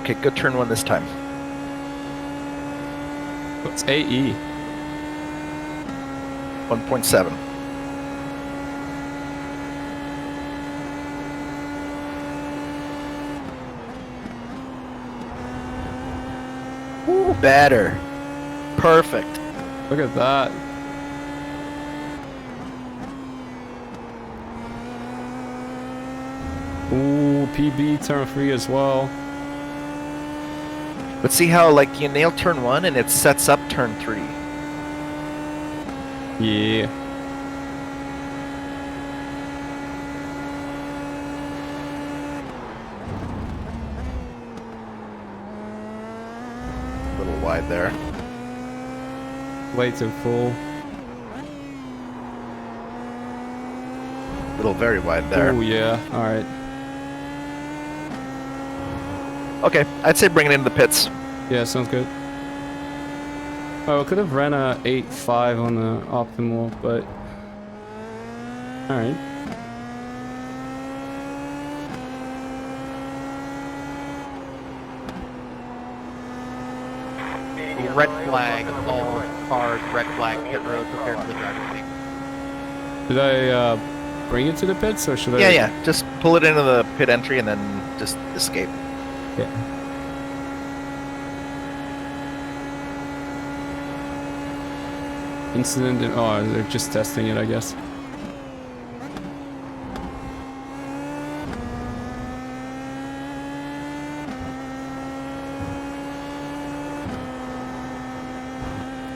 Okay, good turn one this time. What's AE? 1.7. Ooh, better. Perfect. Look at that. Ooh, PB turn 3 as well. But see how, like, you nail turn 1 and it sets up turn 3. Yeah. A little wide there. Way too full. A little very wide there. Oh yeah. All right. Okay, I'd say bring it into the pits. Yeah, sounds good. Oh, could have ran a 8.5 on the optimal, but all right. Red flag, all cars, red flag, pit road, prepared for the driver's seat. Should I bring it to the pits or should I? Yeah. Just pull it into the pit entry and then just escape. Yeah. Incident. Oh, they're just testing it, I guess.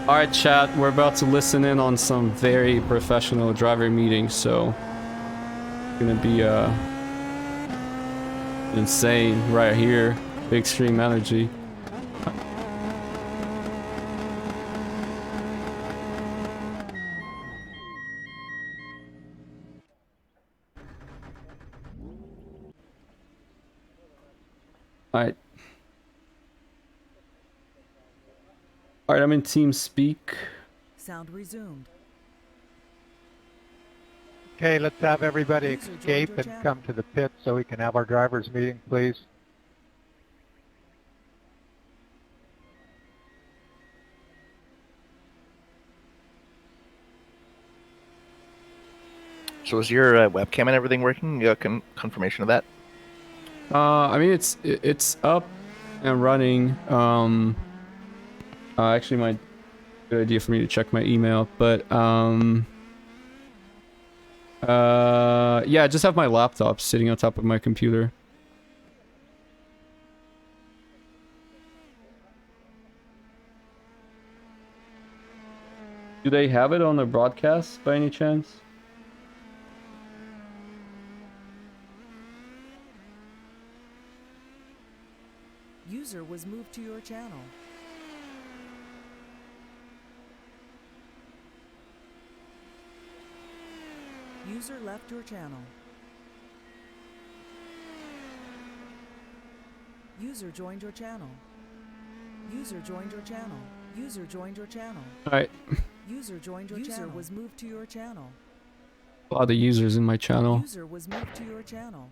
Alright chat, we're about to listen in on some very professional driver meetings, so it's gonna be insane right here. Big extreme energy. Alright. Alright, I'm in TeamSpeak. Sound resumed. Okay, let's have everybody User joined escape your and channel. come to the pit so we can have our drivers meeting, please. So is your webcam and everything working? You got confirmation of that? I mean it's up and running. Actually my good idea for me to check my email, but yeah, I just have my laptop sitting on top of my computer. Do they have it on the broadcast by any chance? User was moved to your channel. User left your channel. User joined your channel. User joined your channel. User joined your channel. Alright. User joined your channel. User was moved to your channel. A lot of users in my channel. User was moved to your channel.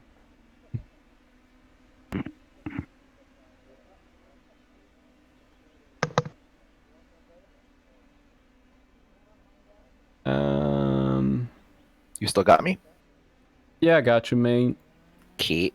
You still got me? Yeah, I got you, mate. Okay.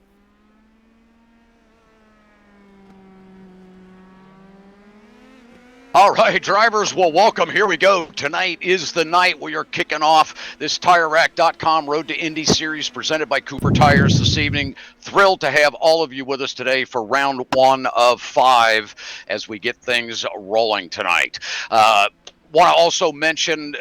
All right, drivers, well, welcome. Here we go. Tonight is the night we are kicking off this TireRack.com Road to Indy series presented by Cooper Tires this evening. Thrilled to have all of you with us today for round 1 of 5 as we get things rolling tonight. Want to also mention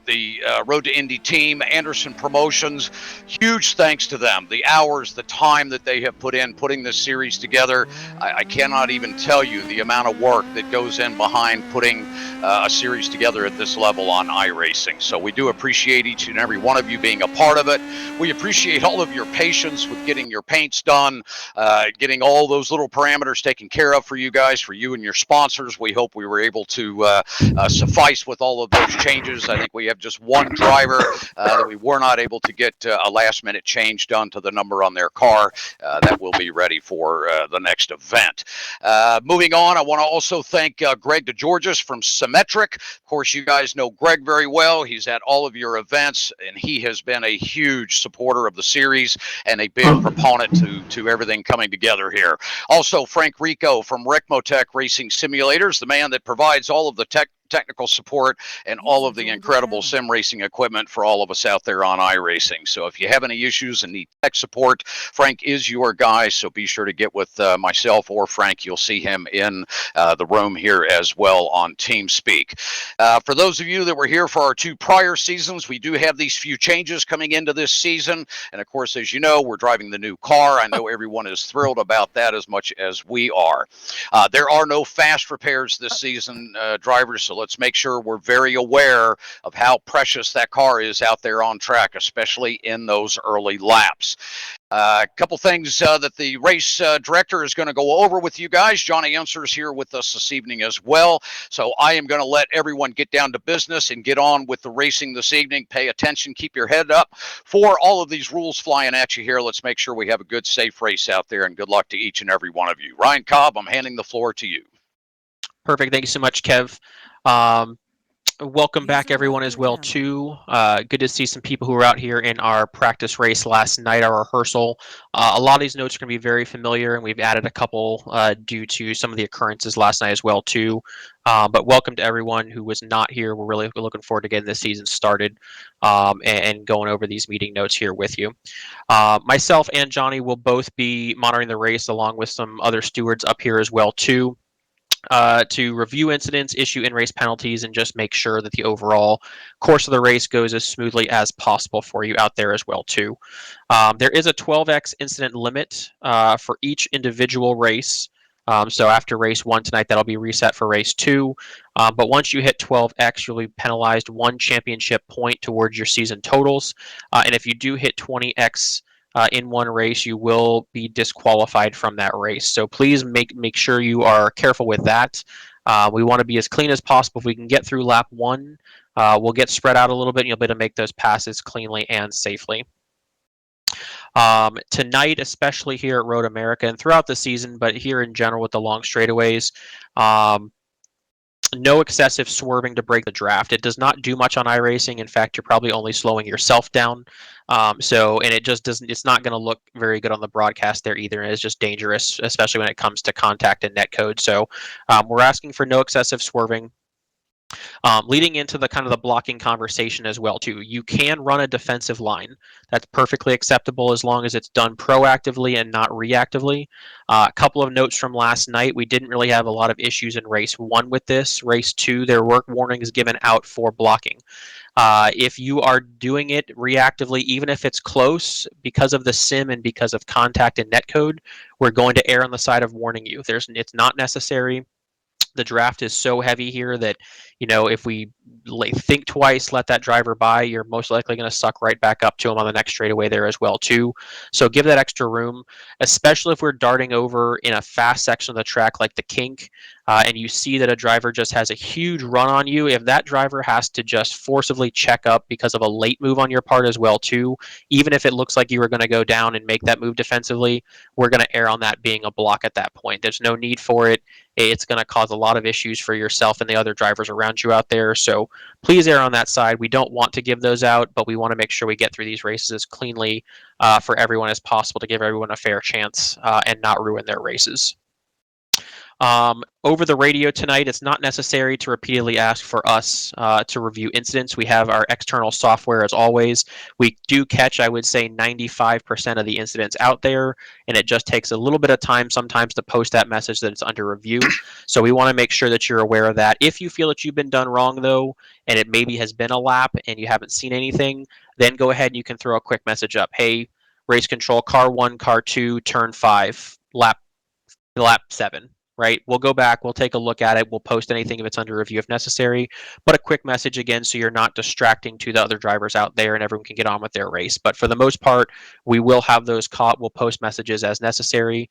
the Road to Indy team, Anderson Promotions. Huge thanks to them. The hours, the time that they have put in putting this series together. I cannot even tell you the amount of work that goes in behind putting a series together at this level on iRacing. So we do appreciate each and every one of you being a part of it. We appreciate all of your patience with getting your paints done, getting all those little parameters taken care of for you guys, for you and your sponsors. We hope we were able to suffice with all of those changes. I think we We have just one driver that we were not able to get a last-minute change done to the number on their car. That will be ready for the next event. Moving on, I want to also thank Greg DeGeorgis from Symmetric. Of course, you guys know Greg very well. He's at all of your events, and he has been a huge supporter of the series and a big proponent to everything coming together here. Also, Frank Rico from Recmotech Racing Simulators, the man that provides all of the technical support and all of the incredible sim racing equipment for all of us out there on iRacing. So if you have any issues and need tech support, Frank is your guy, so be sure to get with myself or Frank. You'll see him in the room here as well on TeamSpeak. For those of you that were here for our 2 prior seasons, we do have these few changes coming into this season, and of course, as you know, we're driving the new car. I know everyone is thrilled about that as much as we are. There are no fast repairs this season, drivers, so let's make sure we're very aware of how precious that car is out there on track, especially in those early laps. A couple things that the race director is going to go over with you guys. Johnny Unser's here with us this evening as well. So I am going to let everyone get down to business and get on with the racing this evening. Pay attention, keep your head up for all of these rules flying at you here. Let's make sure we have a good, safe race out there, and good luck to each and every one of you. Ryan Cobb, I'm handing the floor to you. Perfect. Thank you so much, Kev. Welcome back, everyone, as well, too. Good to see some people who were out here in our practice race last night, our rehearsal. A lot of these notes are going to be very familiar, and we've added a couple due to some of the occurrences last night as well, too. But welcome to everyone who was not here. We're really looking forward to getting this season started and going over these meeting notes here with you. Myself and Johnny will both be monitoring the race along with some other stewards up here as well, too. To review incidents, issue in-race penalties, and just make sure that the overall course of the race goes as smoothly as possible for you out there as well, too. There is a 12x incident limit for each individual race. So after race 1 tonight, that'll be reset for race 2. But once you hit 12x, you'll be penalized 1 championship point towards your season totals. And if you do hit 20x in one race, you will be disqualified from that race. So please make sure you are careful with that. We want to be as clean as possible. If we can get through lap 1, we'll get spread out a little bit, and you'll be able to make those passes cleanly and safely. Tonight, especially here at Road America and throughout the season, but here in general with the long straightaways, no excessive swerving to break the draft. It does not do much on iRacing. In fact, you're probably only slowing yourself down. And it just doesn't, it's not going to look very good on the broadcast there either. And it's just dangerous, especially when it comes to contact and netcode. So we're asking for no excessive swerving. Leading into the kind of the blocking conversation as well too. You can run a defensive line. That's perfectly acceptable as long as it's done proactively and not reactively. A couple of notes from last night. We didn't really have a lot of issues in race 1 with this. Race 2, there were warnings given out for blocking. If you are doing it reactively, even if it's close, because of the sim and because of contact and netcode, we're going to err on the side of warning you. It's not necessary. The draft is so heavy here that, you know, if we think twice, let that driver by, you're most likely going to suck right back up to him on the next straightaway there as well too. So give that extra room, especially if we're darting over in a fast section of the track like the kink, and you see that a driver just has a huge run on you. If that driver has to just forcibly check up because of a late move on your part as well too, even if it looks like you were going to go down and make that move defensively, we're going to err on that being a block at that point. There's no need for it. It's going to cause a lot of issues for yourself and the other drivers around you out there. So please err on that side. We don't want to give those out, but we want to make sure we get through these races as cleanly for everyone as possible to give everyone a fair chance and not ruin their races. Over the radio tonight, it's not necessary to repeatedly ask for us to review incidents. We have our external software as always. We do catch, I would say, 95% of the incidents out there, and it just takes a little bit of time sometimes to post that message that it's under review. So we want to make sure that you're aware of that. If you feel that you've been done wrong, though, and it maybe has been a lap and you haven't seen anything, then go ahead and you can throw a quick message up. Hey, race control, car 1, car 2, turn 5, lap 7. Right? We'll go back, we'll take a look at it, we'll post anything if it's under review if necessary, but a quick message again so you're not distracting to the other drivers out there and everyone can get on with their race. But for the most part, we will have those caught, we'll post messages as necessary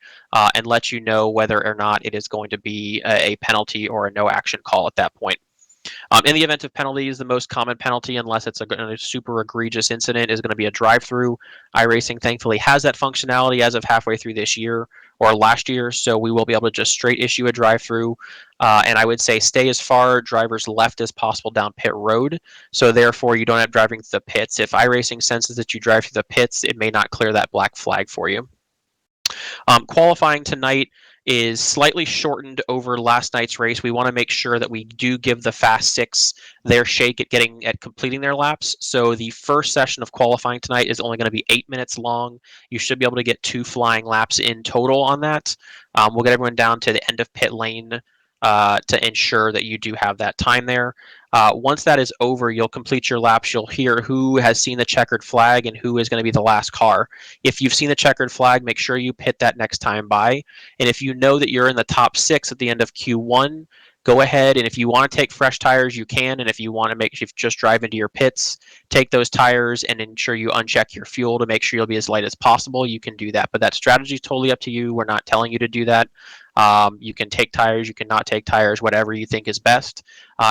and let you know whether or not it is going to be a penalty or a no action call at that point. In the event of penalties, the most common penalty, unless it's a super egregious incident, is going to be a drive-through. iRacing thankfully has that functionality as of halfway through this year or last year, so we will be able to just straight issue a drive-through. And I would say stay as far drivers left as possible down pit road, so therefore you don't have driving through the pits. If iRacing senses that you drive through the pits, it may not clear that black flag for you. Qualifying tonight is slightly shortened over last night's race. We want to make sure that we do give the Fast Six their shake at completing their laps. So the first session of qualifying tonight is only going to be 8 minutes long. You should be able to get 2 flying laps in total on that. We'll get everyone down to the end of pit lane to ensure that you do have that time there. Once that is over, you'll complete your laps. You'll hear who has seen the checkered flag and who is going to be the last car. If you've seen the checkered flag, make sure you pit that next time by. And if you know that you're in the top 6 at the end of Q1, go ahead, and if you want to take fresh tires, you can. And if you want to if you just drive into your pits, take those tires and ensure you uncheck your fuel to make sure you'll be as light as possible. You can do that, but that strategy is totally up to you. We're not telling you to do that. You can take tires, you can not take tires, whatever you think is best.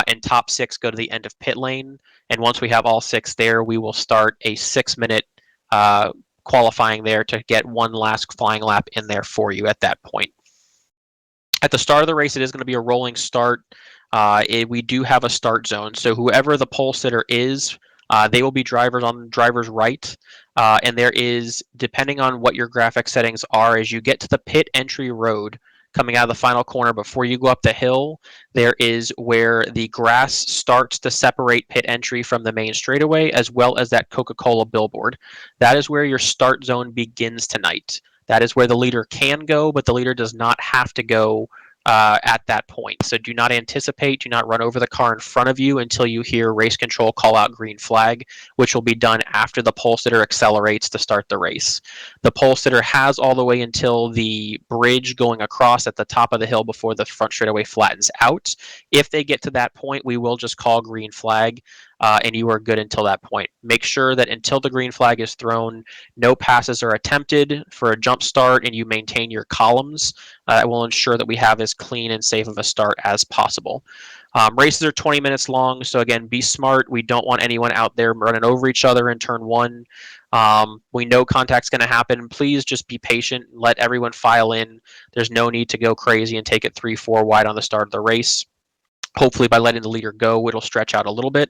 And top 6 go to the end of pit lane. And once we have all 6 there, we will start a 6-minute qualifying there to get one last flying lap in there for you at that point. At the start of the race, it is going to be a rolling start. We do have a start zone, so whoever the pole sitter is, they will be drivers on driver's right. And there is, depending on what your graphic settings are, as you get to the pit entry road, coming out of the final corner before you go up the hill, there is where the grass starts to separate pit entry from the main straightaway, as well as that Coca-Cola billboard. That is where your start zone begins tonight. That is where the leader can go, but the leader does not have to go at that point. So do not run over the car in front of you until you hear race control call out green flag, which will be done after the pole sitter accelerates to start the race. The pole sitter has all the way until the bridge going across at the top of the hill before the front straightaway flattens out. If they get to that point, we will just call green flag. And you are good until that point. Make sure that until the green flag is thrown, no passes are attempted for a jump start, and you maintain your columns. That will ensure that we have as clean and safe of a start as possible. Races are 20 minutes long, so again, be smart. We don't want anyone out there running over each other in turn 1. We know contact's going to happen. Please just be patient. Let everyone file in. There's no need to go crazy and take it 3-4 wide on the start of the race. Hopefully by letting the leader go, it'll stretch out a little bit.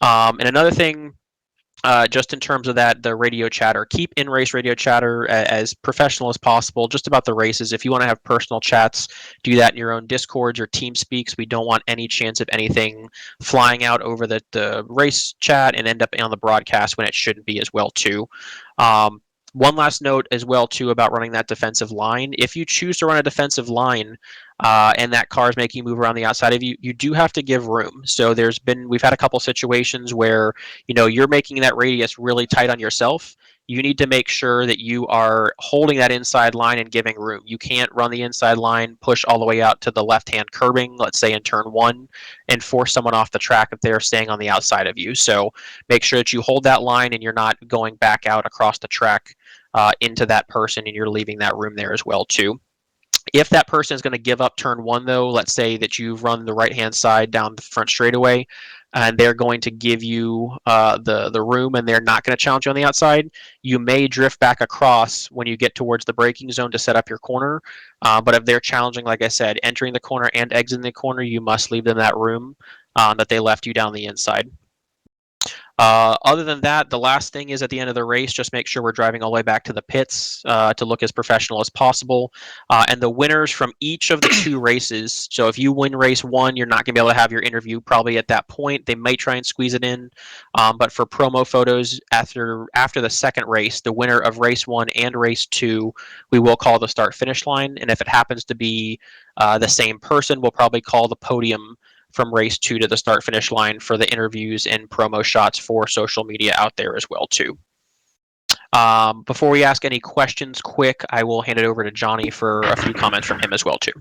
And another thing, just in terms of that, the radio chatter, keep in-race radio chatter as professional as possible, just about the races. If you want to have personal chats, do that in your own Discords or TeamSpeaks. We don't want any chance of anything flying out over the race chat and end up on the broadcast when it shouldn't be as well, too. One last note as well, too, about running that defensive line. If you choose to run a defensive line and that car is making you move around the outside of you, you do have to give room. So we've had a couple situations where, you're making that radius really tight on yourself. You need to make sure that you are holding that inside line and giving room. You can't run the inside line, push all the way out to the left-hand curbing, let's say in turn 1, and force someone off the track if they're staying on the outside of you. So make sure that you hold that line and you're not going back out across the track into that person, and you're leaving that room there as well, too. If that person is going to give up turn 1, though, let's say that you've run the right-hand side down the front straightaway, and they're going to give you the room, and they're not going to challenge you on the outside, you may drift back across when you get towards the braking zone to set up your corner. But if they're challenging, like I said, entering the corner and exiting the corner, you must leave them that room that they left you down the inside. Other than that, the last thing is at the end of the race, just make sure we're driving all the way back to the pits to look as professional as possible. And the winners from each of the 2 races, so if you win race 1, you're not going to be able to have your interview probably at that point. They might try and squeeze it in. But for promo photos after the second race, the winner of race 1 and race 2, we will call the start-finish line. And if it happens to be the same person, we'll probably call the podium from race 2 to the start finish line for the interviews and promo shots for social media out there as well, too. Before we ask any questions quick, I will hand it over to Johnny for a few comments from him as well, too.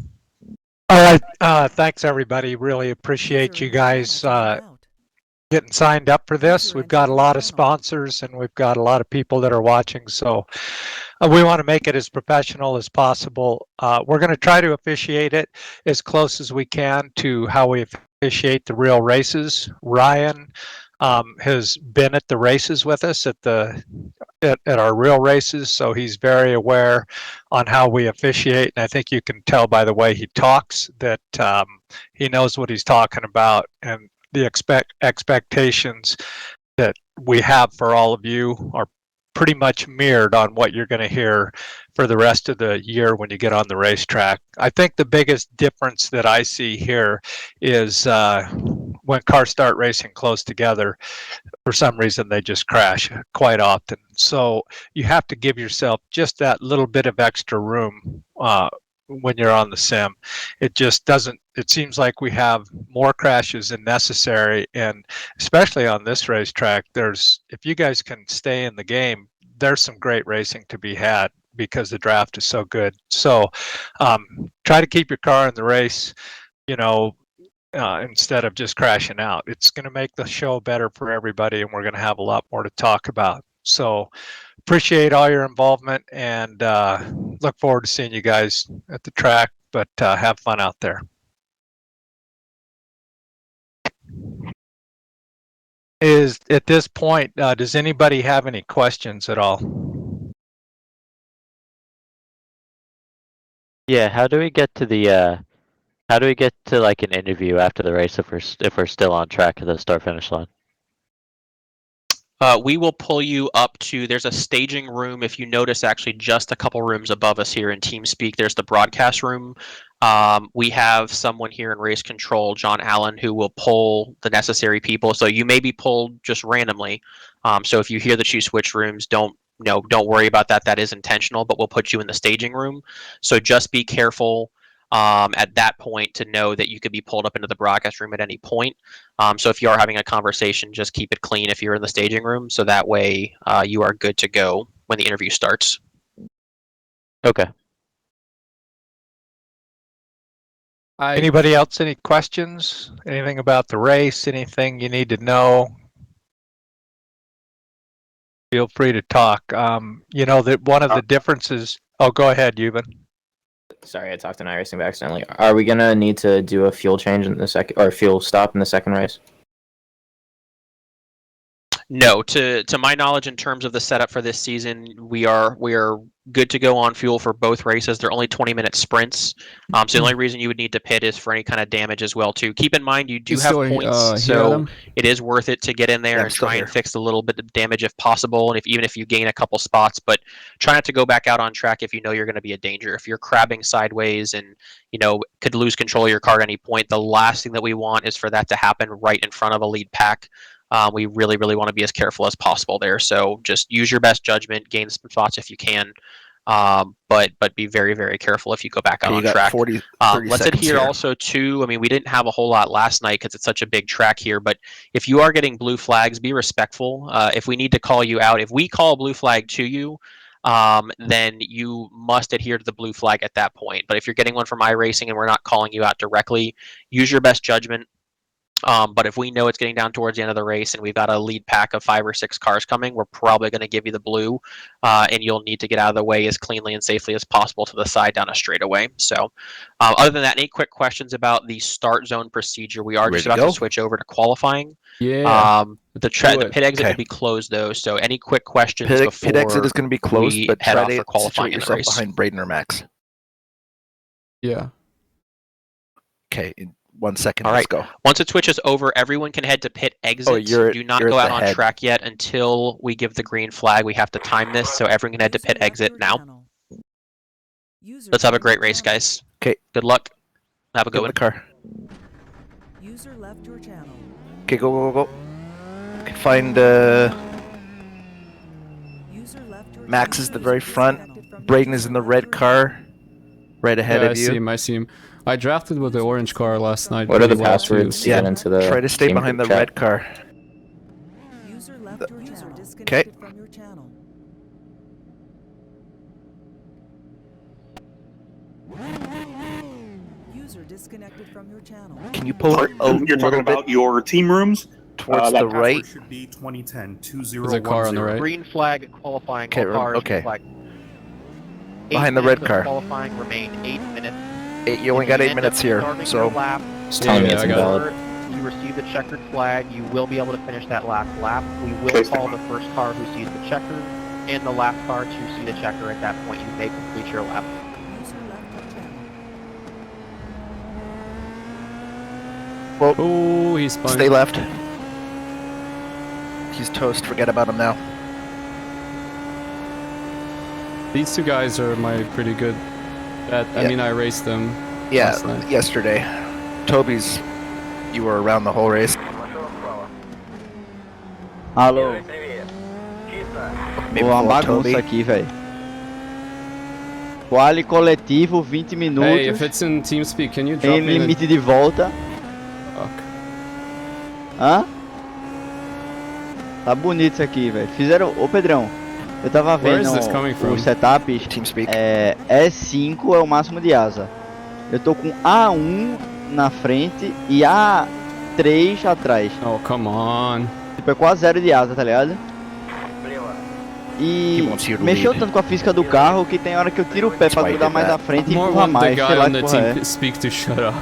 All right. Thanks, everybody. Really appreciate you guys getting signed up for this. User We've got a entered lot your of channel. sponsors and we've got a lot of people that are watching. So we want to make it as professional as possible. We're going to try to officiate it as close as we can to how we officiate the real races. Ryan has been at the races with us at our real races, so he's very aware on how we officiate. And I think you can tell by the way he talks that he knows what he's talking about, and the expectations that we have for all of you are pretty much mirrored on what you're going to hear for the rest of the year when you get on the racetrack. I think the biggest difference that I see here is when cars start racing close together, for some reason they just crash quite often. So you have to give yourself just that little bit of extra room when you're on the sim. It just doesn't, it seems like we have more crashes than necessary. And especially on this racetrack, if you guys can stay in the game, there's some great racing to be had because the draft is so good. So try to keep your car in the race, you know, instead of just crashing out. It's going to make the show better for everybody, and we're going to have a lot more to talk about. So appreciate all your involvement, and look forward to seeing you guys at the track, but have fun out there. At this point, does anybody have any questions at all? Yeah, how do we get to the how do we get to like an interview after the race if we're still on track at the start finish line? We will pull you up to, there's a staging room. If you notice, actually just a couple rooms above us here in TeamSpeak, there's the broadcast room. We have someone here in race control, John Allen, who will pull the necessary people. So you may be pulled just randomly. So if you hear that you switch rooms, don't worry about that. That is intentional, but we'll put you in the staging room. So just be careful at that point to know that you could be pulled up into the broadcast room at any point. So if you are having a conversation, just keep it clean if you're in the staging room, so that way you are good to go when the interview starts. Okay. Anybody else any questions? Anything about the race? Anything you need to know? Feel free to talk. You know that one of the differences. Oh, go ahead, Euban. Sorry, I talked to iRacing by accidentally. Are we gonna need to do a fuel change in the second, or fuel stop in the second race? No, to my knowledge, in terms of the setup for this season, we are good to go on fuel for both races. They're only 20-minute sprints. So the only reason you would need to pit is for any kind of damage as well too. Keep in mind you do have points, so it is worth it to get in there and try and fix a little bit of damage if possible, and even if you gain a couple spots. But try not to go back out on track if you know you're going to be a danger. If you're crabbing sideways and could lose control of your car at any point, the last thing that we want is for that to happen right in front of a lead pack. We really, really want to be as careful as possible there. So just use your best judgment, gain some spots if you can, but be very, very careful if you go back out on track. 30 let's adhere also to, I mean, we didn't have a whole lot last night because it's such a big track here, but if you are getting blue flags, be respectful. If we need to call you out, if we call a blue flag to you, then you must adhere to the blue flag at that point. But if you're getting one from iRacing and we're not calling you out directly, use your best judgment. But if we know it's getting down towards the end of the race and we've got a lead pack of 5 or 6 cars coming, we're probably going to give you the blue, and you'll need to get out of the way as cleanly and safely as possible to the side down a straightaway. So other than that, any quick questions about the start zone procedure? We are just about to switch over to qualifying. Yeah. The pit exit will be closed though, so any quick questions before pit exit is going to be closed, but head try off to for qualifying in the yourself race. behind Braden or Max. Yeah. Okay, in 1 second. All Let's right. go. Once it switches over, everyone can head to pit exit. Do not go out on track yet until we give the green flag. We have to time this, so everyone can head to pit exit now. Let's have a great race, guys. Okay. Good luck. Have a good Go in one. the car. User left your channel. Okay, go. Okay, find Max is the very front. Braden is in the red car, right ahead of you. I see him. I drafted with the orange car last night. What are the passwords to get into the try to stay team behind the chat? red car. User left your channel. Okay. From your channel. User disconnected from your channel. Can you pull You're talking about your team rooms? towards the right. Should be 2010 There's a car on the right. Green flag qualifying. Okay, All cars okay. flag. Behind the red car. Qualifying remain 8 minutes. You only got 8 minutes here, so Lap, It's telling me Yeah, it's I got invalid. you receive the checkered flag. You will be able to finish that last lap. We will call the first car who sees the checker and the last car to see the checker. At that point, you may complete your lap. User left your channel. Oh, he's spun. stay left. He's toast. Forget about him now. These two guys are my pretty good bet. I Yeah. mean, I raced them. Yeah, Last night. yesterday. Toby's, you were around the whole race. Alô, Maybe pô, uma pull up Toby. bagunça aqui, velho. Quali coletivo, 20 Hey, if minutos. it's in TeamSpeak, can you drop Tem me the... limite de volta. Fuck. Hã? Tá bonito isso aqui, velho. Fizeram. Ô, Pedrão, eu tava Where vendo is this coming from? os setups. TeamSpeak. E5 é o máximo de asa. Eu tô com A1 na frente e A3 atrás. Oh, come on. Tipo, é quase zero de asa, tá ligado? He E wants you to mexeu lead. tanto com a física do carro que tem hora que eu tiro o pé pra Why grudar did mais that? à frente e More empurrar want the mais, sei guy lá on que the porra é. TeamSpeak to shut up.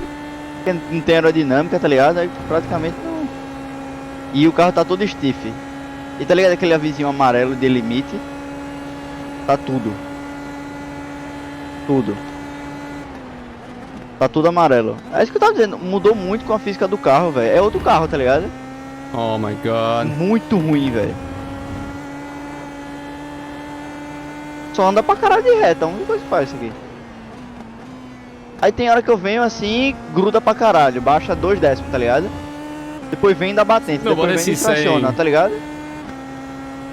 Porque não tem aerodinâmica, tá ligado? Aí praticamente não. E o carro tá todo stiff. E tá ligado aquele avisinho amarelo de limite? Tá tudo. Tudo. Tá tudo amarelo. É isso que eu tava dizendo. Mudou muito com a física do carro, velho. É outro carro, tá ligado? Oh my god. Muito ruim, velho. Só anda pra caralho de reta. A única coisa que faz isso aqui. Aí tem hora que eu venho assim, gruda pra caralho. Baixa 2 décimos, tá ligado? Depois vem da batente. No, depois what is vem e he estaciona, saying? tá ligado?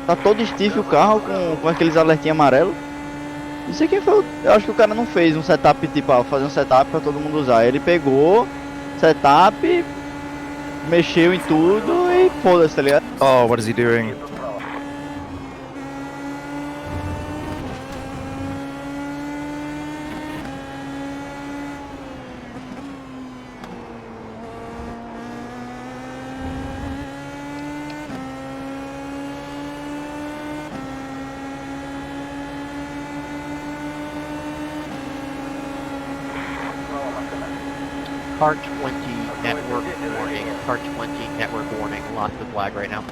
Tá todo stiff o carro com aqueles alertinhos amarelos. Não sei quem foi. Eu acho que o cara não fez um setup tipo, vou fazer um setup pra todo mundo usar. Ele pegou, setup, mexeu em tudo e foda-se, tá ligado? Oh, what is he doing? Car 20 network warning. Car 20 network warning. Lost the flag right now.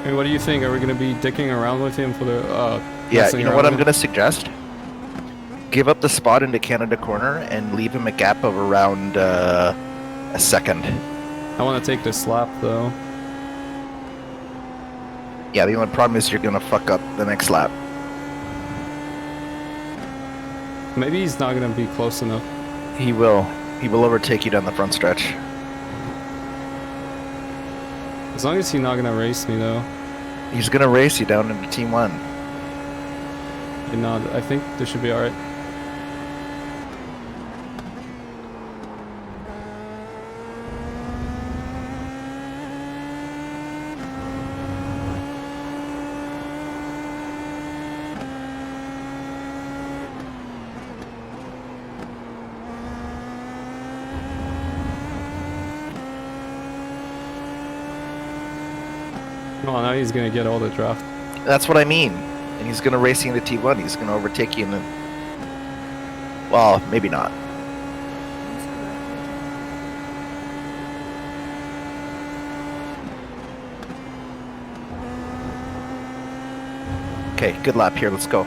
Hey, what do you think? Are we gonna be dicking around with him for the Yeah, messing you know around what I'm with- gonna suggest? Give up the spot into Canada corner and leave him a gap of around a second. I want to take this lap though. Yeah, the only problem is you're gonna fuck up the next lap. Maybe he's not gonna be close enough. He will. He will overtake you down the front stretch. As long as he's not gonna race me though. He's gonna race you down into Team 1. And not, I think this should be alright. Oh, now he's gonna get all the draft. That's what I mean. And he's gonna race you into T1. He's gonna overtake you and then... Well, maybe not. User left your channel. Okay, good lap here. Let's go.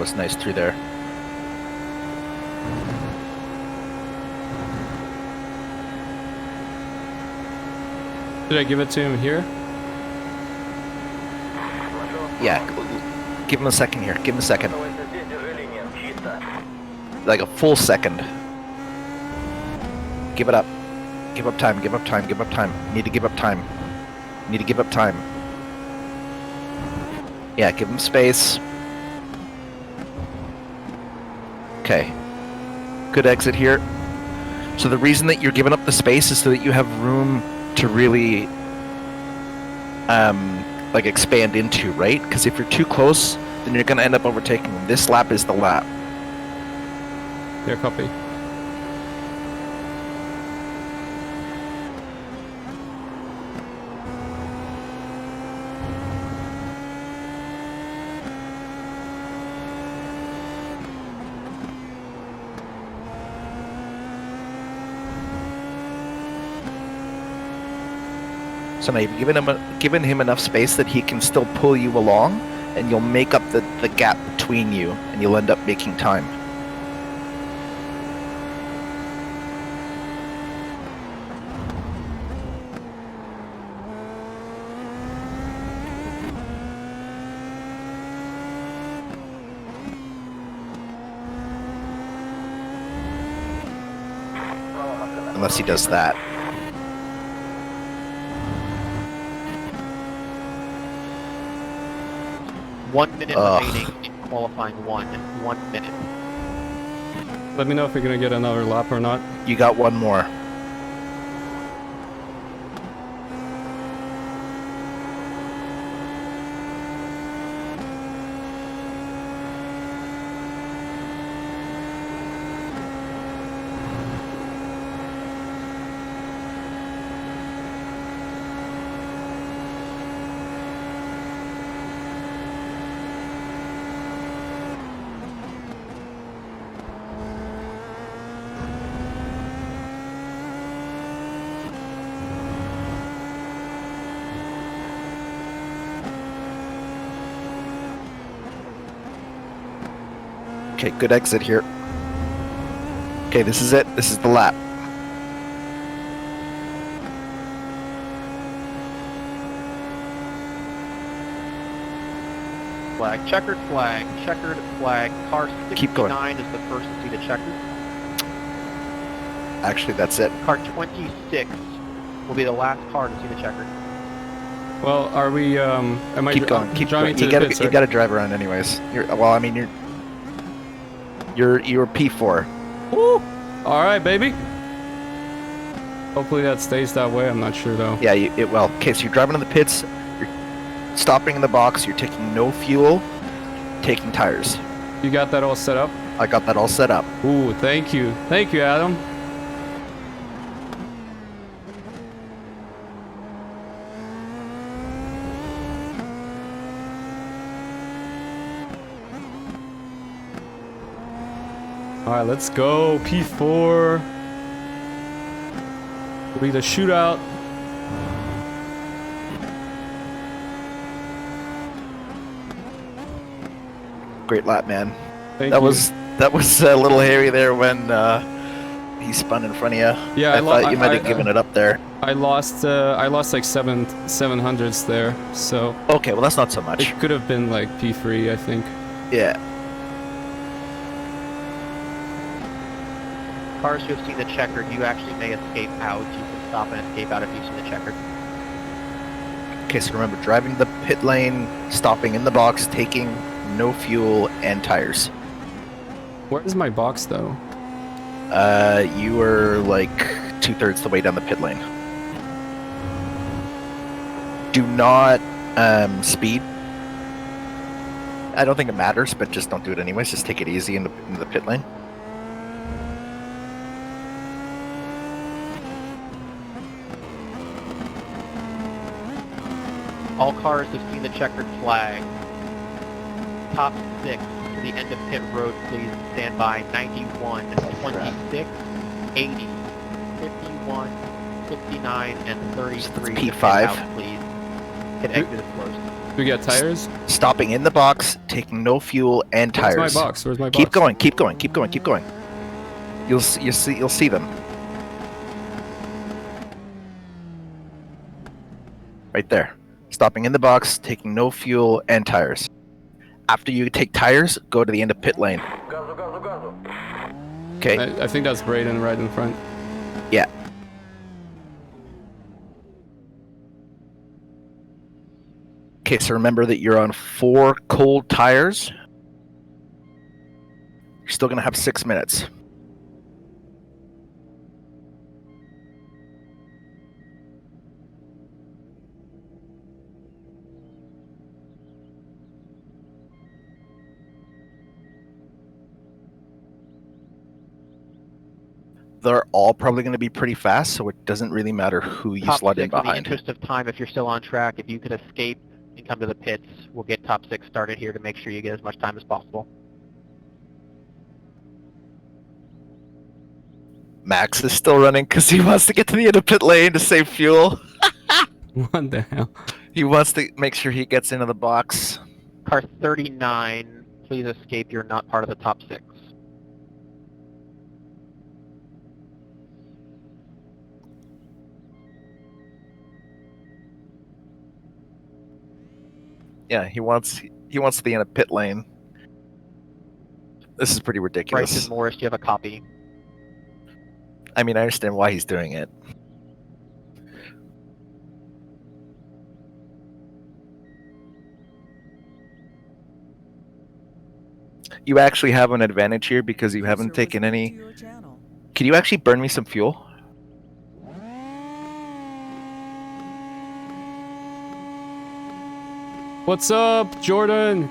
was nice through there. Did I give it to him here? Yeah, give him a second here. Give him a second. Like a full second. Give it up. Give up time, give up time, give up time. Need to give up time. Need to give up time. Yeah, give him space. Okay. Good exit here. So the reason that you're giving up the space is so that you have room to really like expand into, right? Because if you're too close, then you're going to end up overtaking them. This lap is the lap. Yeah, copy. So now you've given him enough space that he can still pull you along, and you'll make up the gap between you, and you'll end up making time. Unless he does that. One minute remaining in qualifying one. 1 minute. Let me know if you're gonna get another lap or not. You got one more. Okay, good exit here. Okay, this is it. This is the lap. Flag, checkered flag, checkered flag. Car Keep going. 69 is the first to see the checkered. Actually, that's it. Car 26 will be the last car to see the checkered. Well, are we? Am I Keep going. Keep driving going. to the pits, You right? gotta drive around anyways. You're P4. Woo! All right, baby. Hopefully that stays that way. I'm not sure though. Yeah, well. Okay, so you're driving in the pits. You're stopping in the box. You're taking no fuel. Taking tires. You got that all set up? I got that all set up. Ooh, thank you, Adam. All right, let's go. P4. Will be the shootout. Great lap, man. Thank That you. was a little hairy there when he spun in front of you. Yeah, I thought you might have given it up there. I lost like 700s there, so Okay, well that's not so much. it could have been like P3, I think. Yeah. Cars who have seen the checkered, you actually may escape out. You can stop and escape out if you've seen the checkered. Okay, so remember, driving the pit lane, stopping in the box, taking no fuel and tires. Where is my box though? You were like 2/3 the way down the pit lane. Do not speed. I don't think it matters, but just don't do it anyways. Just take it easy in the pit lane. All cars have seen the checkered flag. Top 6 to the end of pit road, please stand by. 91, 26, 80, 51, 59, and 33. P5. Out, please. Hit exit is closed. we get tires? Stopping in the box, taking no fuel and tires. Where's my box? Where's my box? Keep going, keep going, keep going, keep going. You'll see them. Right there. Stopping in the box, taking no fuel and tires. After you take tires, go to the end of pit lane. Okay. I think that's Braden right in front. Yeah. Okay, so remember that you're on 4 cold tires. You're still gonna have 6 minutes. They're all probably going to be pretty fast, so it doesn't really matter who you slot in In the behind. interest of time, if you're still on track, if you could escape and come to the pits, we'll get top 6 started here to make sure you get as much time as possible. Max is still running because he wants to get to the end of pit lane to save fuel. What the hell? He wants to make sure he gets into the box. Car 39, please escape. You're not part of the top 6. Yeah, he wants to be in a pit lane. This is pretty ridiculous. Bryson Morris, do you have a copy? I mean, I understand why he's doing it. You actually have an advantage here because you haven't taken any. Can you actually burn me some fuel? What's up, Jordan?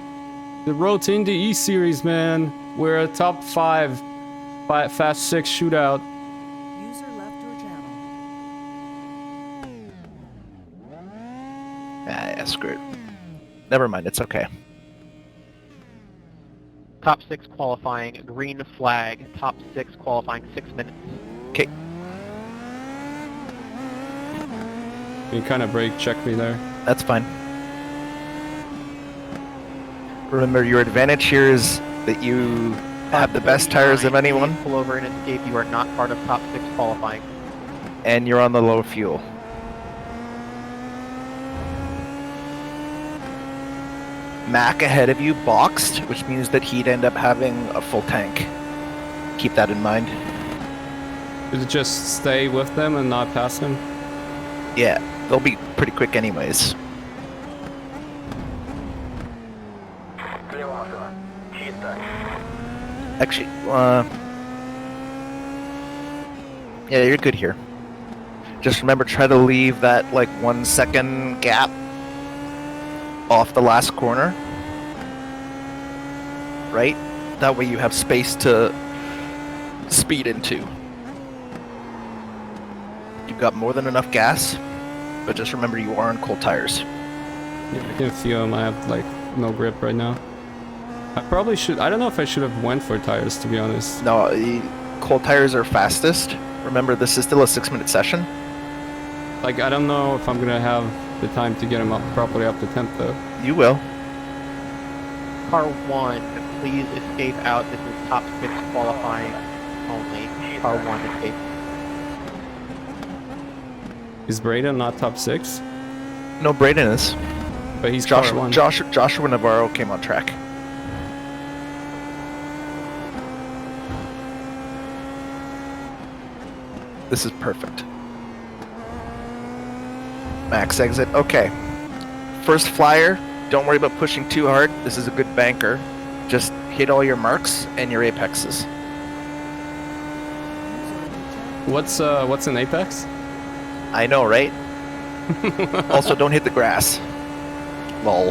The Road to Indy eSeries, man. We're a top 5 Fast 6 shootout. User left your channel. Yeah, screw it. Never mind, it's okay. Top 6 qualifying, green flag. Top 6 qualifying, 6 minutes. Okay. You kind of brake check me there. That's fine. Remember, your advantage here is that you have the best tires of anyone. Pull over and escape. You are not part of top 6 qualifying. And you're on the low fuel. Mac ahead of you boxed, which means that he'd end up having a full tank. Keep that in mind. Did it just stay with them and not pass him? Yeah, they'll be pretty quick anyways. Actually, yeah, you're good here. Just remember, try to leave that like 1 second gap off the last corner. Right? That way you have space to speed into. You've got more than enough gas, but just remember you are on cold tires. Yeah, I can feel him. I have like no grip right now. I probably should. I don't know if I should have went for tires, to be honest. No, cold tires are fastest. Remember, this is still a 6-minute session. Like, I don't know if I'm gonna have the time to get him up properly up to 10th though. You will. Car 1, please escape out. This is top 6 qualifying only. Car 1, escape. Is Braden not top 6? No, Braden is. But he's car 1. Joshua Navarro came on track. This is perfect. Max exit. Okay. First flyer. Don't worry about pushing too hard. This is a good banker. Just hit all your marks and your apexes. What's an apex? I know, right? Also, don't hit the grass. Lol.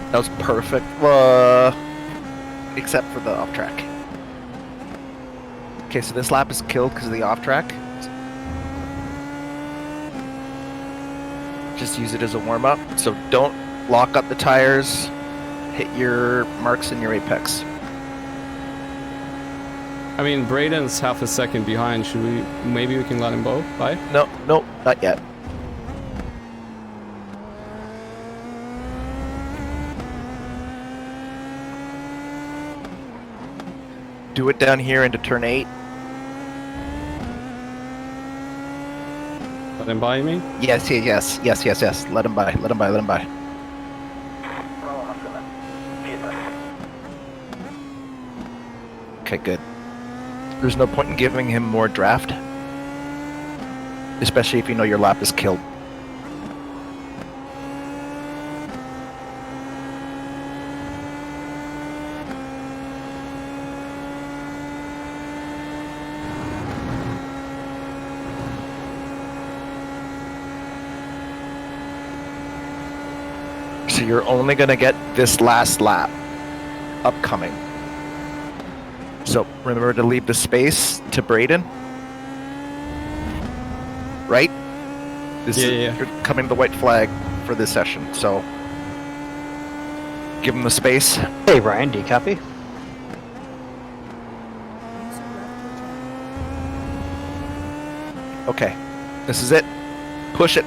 That was perfect. Except for the off track. Okay, so this lap is killed because of the off track. Just use it as a warm up. So don't lock up the tires. Hit your marks in your apex. I mean, Braden's half a second behind. Should we? Maybe we can let him go by. No, no, not yet. Do it down here into turn 8. Let him by, you mean? Yes. Let him by. Let him by. Let him by. Okay, good. There's no point in giving him more draft, especially if you know your lap is killed. So you're only going to get this last lap upcoming. So remember to leave the space to Braden. Right? Yeah. You're coming to the white flag for this session, so give him the space. Hey Ryan, do you copy? User left your channel. Okay. This is it. Push it.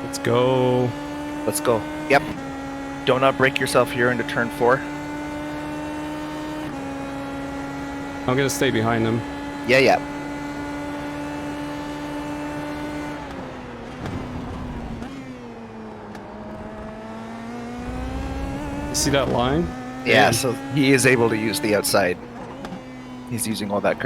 Let's go. Let's go. Yep. Do not break yourself here into turn 4. I'm gonna stay behind him. Yeah. You see that line? Yeah, so he is able to use the outside. He's using all that.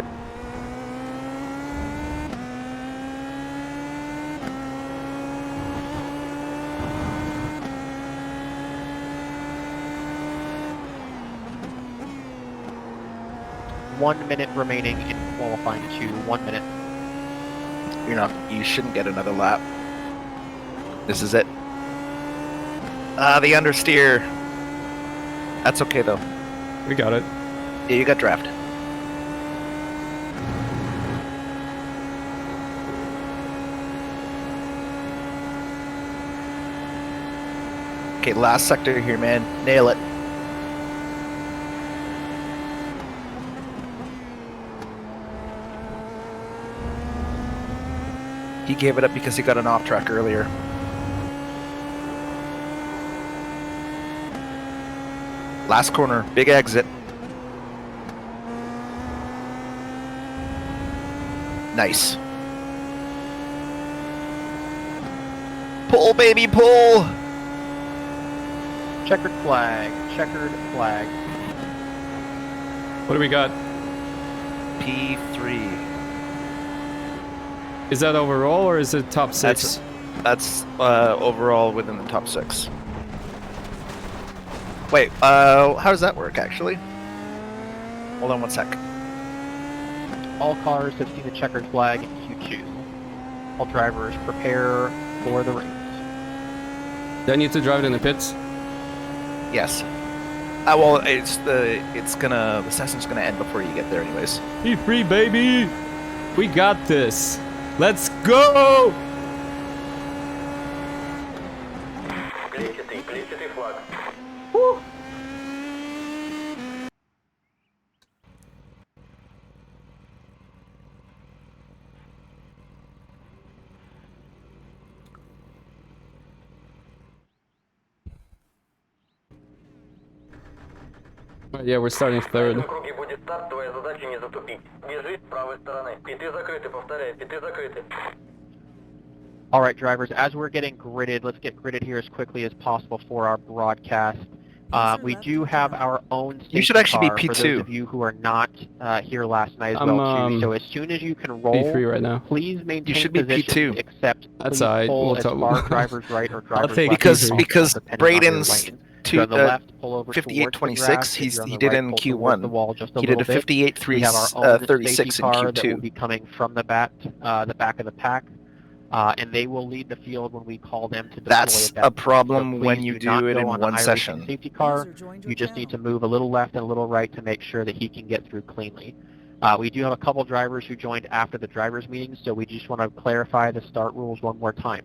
1 minute remaining in qualifying to 1 minute. You shouldn't get another lap. This is it. The understeer. That's okay though. We got it. Yeah, you got draft. Okay, last sector here, man. Nail it. He gave it up because he got an off track earlier. Last corner, big exit. Nice. Pull, baby, pull! Checkered flag. Checkered flag. What do we got? P3. Is that overall or is it top 6? That's overall within the top 6. Wait, how does that work actually? Hold on one sec. All cars have seen the checkered flag in Q2. All drivers prepare for the race. Do I need to drive it in the pits? Yes. Well, the session's gonna end before you get there anyways. Be free, baby! We got this! Let's go! Woo. Yeah, we're starting third. All right, drivers, as we're getting gridded, let's get gridded here as quickly as possible for our broadcast. We do have our own safety You should actually be car for P2. those of you who are not here last night as well, too. So as soon as you can roll, P3 right now. please maintain You should be positions, P2. except That's please all right. pull We'll as talk far about- driver's right or I'll driver's take left Because as possible, because depending on your Braden's lane. 52, to the left, pull over 58, towards the 26. grass. If you're on He the did right, in pull towards the Q1. wall just a He did little a bit. 58, We have our own 36 safety in car that will Q2. be coming from the back of the pack, and they will lead the field when we call them to deploy That's at that a point. problem So when please you not do it go in on the one iRacing session. safety car. User joined your You just need to channel. move a little left and a little right to make sure that he can get through cleanly. We do have a couple drivers who joined after the drivers meeting, so we just want to clarify the start rules one more time.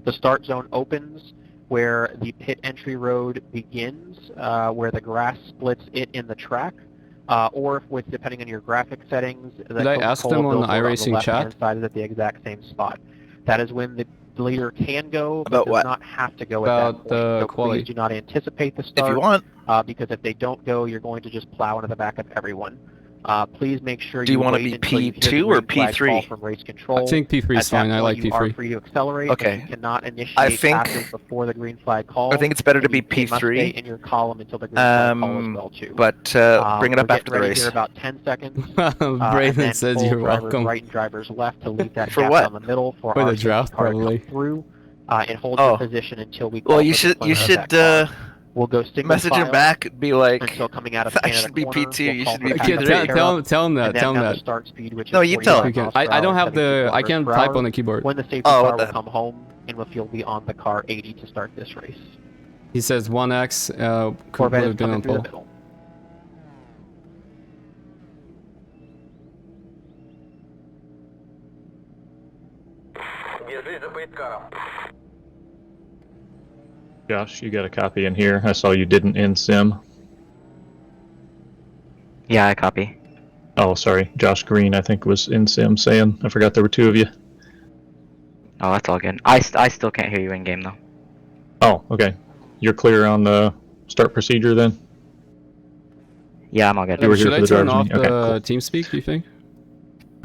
The start zone opens where the pit entry road begins, where the grass splits it in the track, or if with, depending on your graphic settings, the Did I ask them Coca-Cola on the billboard on the iRacing left-hand chat? side is at the exact same spot. That is when the leader can go, but About does what? not have to go About at that point. the So quali. please do not anticipate the If start, you want, because if they don't go, you're going to just plow into the back of everyone. Please make sure do you want to wait be until you hear the P2 or green flag call P3? from race control. I think P3 is At that fine. I point, like you are P3. free to accelerate, but Okay. you cannot I initiate think- passes before the green flag call. I think it's better to and be you must stay P3. in your column until the green flag call as well too. But bring it We're up after getting the ready race. here about 10 seconds. and Braden then says full you're drivers welcome. right and drivers left to leave that For gap what? down the middle for For our the safety draft, car to probably. come through and hold Oh. your position until we call Well, for you should deployment of that car. We'll go single message him file back and be like, until coming out of I Canada should be corner. P2, We'll you call should for be passenger P3. Tell him that. and then Tell him down that. to start speed, which is No, you tell 45 him. miles per I don't hour, have 72 the. I kilometers can't per type hour. on the keyboard. When the safety Oh, car what will the- come home and you'll be on the car 80 to start this race. He says 1x could Corvette would is have been coming on through the pole. middle. Josh, you got a copy in here. I saw you didn't in sim. Yeah, I copy. Oh, sorry. Josh Green, I think, was in sim saying. I forgot there were two of you. Oh, that's all good. I still can't hear you in game though. Oh, okay. You're clear on the start procedure then? Yeah, I'm all good. You were here Should for I the turn drivers off meeting? Okay, the cool. TeamSpeak, do you think?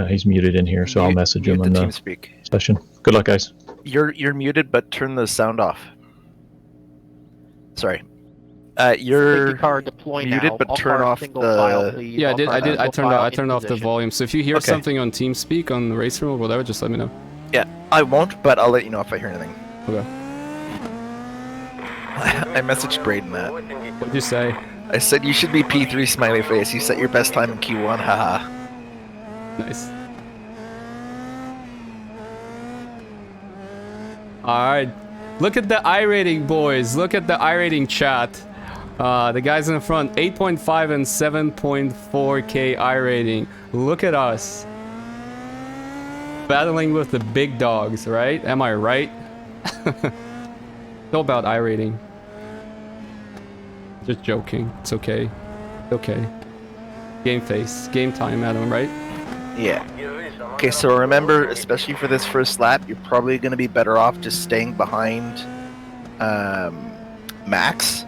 He's muted in here, so I'll message him mute in the the TeamSpeak. session. Good luck, guys. You're muted, but turn the sound off. Sorry. You're Safety car deploy muted, now. but All turn cars off single file, the. please. Yeah, I All did. cars I single file I in turned off the position. volume. So if you hear Okay. something on TeamSpeak on the race room or whatever, just let me know. Yeah, I won't, but I'll let you know if I hear anything. Okay. I messaged Braden that. What'd you say? I said you should be P3 smiley face. You set your best time in Q1, haha. Nice. Alright. Look at the iRating, boys. Look at the iRating chat. The guys in the front, 8.5 and 7.4k iRating. Look at us. Battling with the big dogs, right? Am I right? It's all about iRating. Just joking. It's okay. Okay. Game face. Game time, Adam, right? Yeah. Okay, so remember, especially for this first lap, you're probably going to be better off just staying behind Max.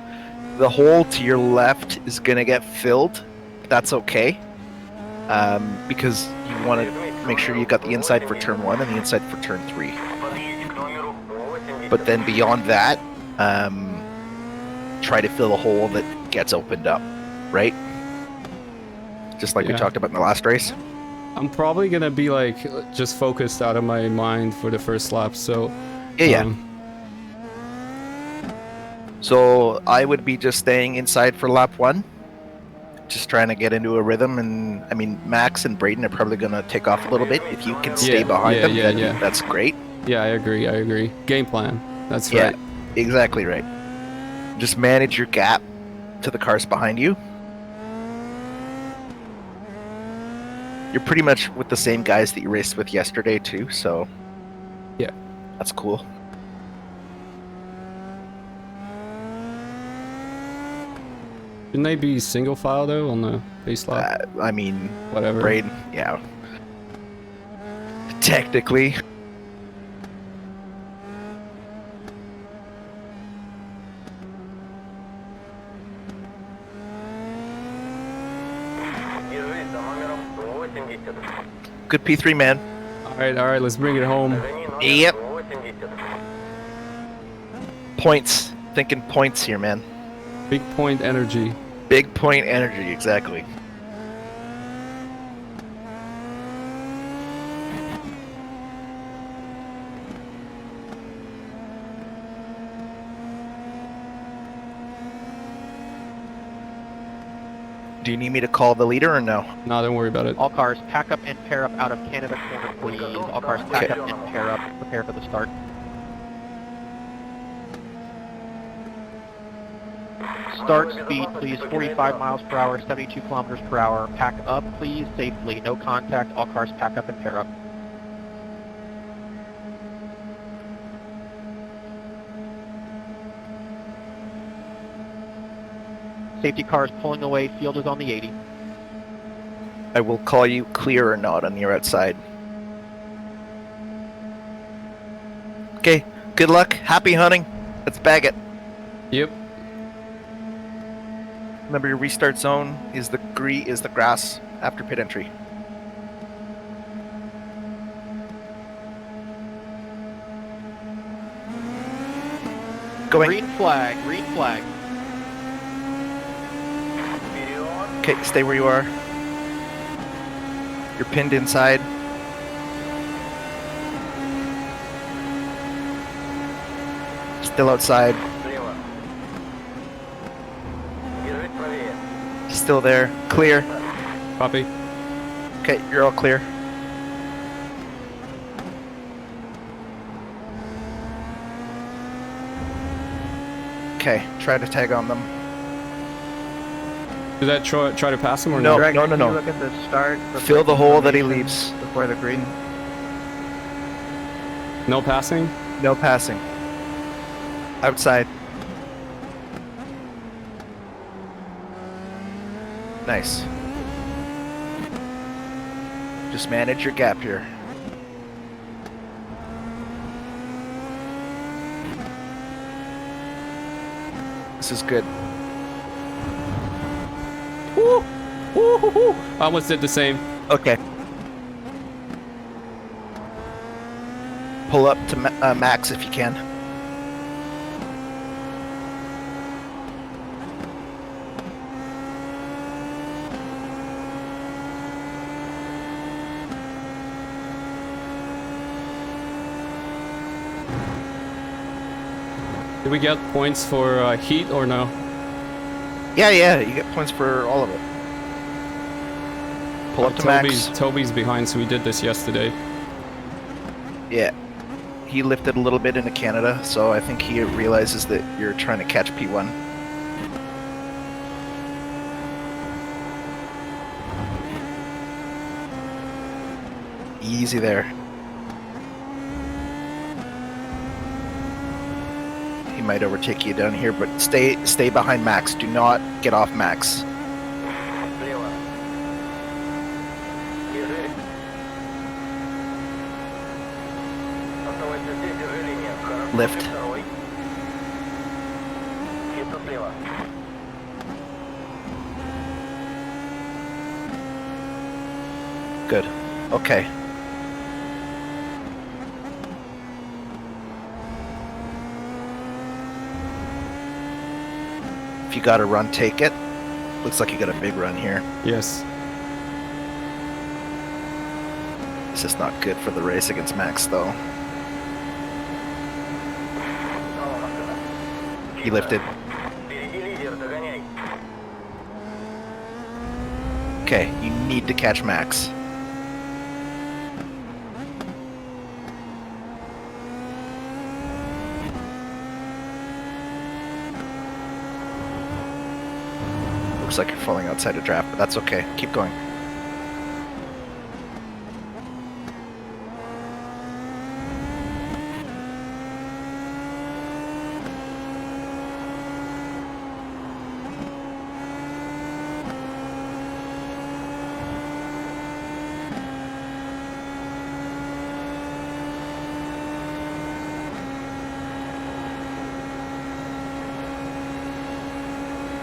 The hole to your left is going to get filled. That's okay. Because you want to make sure you got the inside for turn 1 and the inside for turn 3. But then beyond that, try to fill a hole that gets opened up, right? Just like we Yeah. talked about in the last race. I'm probably gonna be like just focused out of my mind for the first lap, so Yeah. So I would be just staying inside for lap 1, just trying to get into a rhythm. And I mean, Max and Braden are probably gonna take off a little bit. If you can stay behind them, then that's great. Yeah, I agree. Game plan. That's Yeah, right. exactly right. Just manage your gap to the cars behind you. You're pretty much with the same guys that you raced with yesterday too, so yeah, that's cool. Shouldn't they be single file though on the base lap? I mean, whatever. Braden, yeah. Technically. Good P3, man. Alright, let's bring it home. Yep. Points. Thinking points here, man. Big point energy. Big point energy, exactly. Do you need me to call the leader or no? No, don't worry about it. All cars, pack up and pair up out of Canada corner, please. All cars, pack up and pair up. Prepare for the start. Start speed, please. 45 miles per hour, 72 kilometers per hour. Pack up, please, safely. No contact. All cars, pack up and pair up. Safety cars pulling away. Field is on the 80. I will call you clear or not on your outside. Okay, good luck. Happy hunting. Let's bag it. Yep. Remember, your restart zone is the grass after pit entry. Going. Green flag, green flag. Okay, stay where you are. You're pinned inside. Still outside. Still there. Clear. Copy. Okay, you're all clear. Okay, try to tag on them. Did that try to pass him or No, not? no. Look at the start. Fill the hole that he leaves. Before the green. No passing? No passing. Outside. Nice. Just manage your gap here. This is good. Woo! Woo, hoo, hoo. I almost did the same. Okay. Pull up to max if you can. Did we get points for heat or no? Yeah, you get points for all of it. Pull up to max. Toby's behind, so we did this yesterday. Yeah. He lifted a little bit into Canada, so I think he realizes that you're trying to catch P1. Easy there. He might overtake you down here, but stay behind Max. Do not get off Max. Lift. Good. Okay. If you got a run, take it. Looks like you got a big run here. Yes. This is not good for the race against Max, though. He lifted. Okay, you need to catch Max. Looks like you're falling outside a draft, but that's okay. Keep going.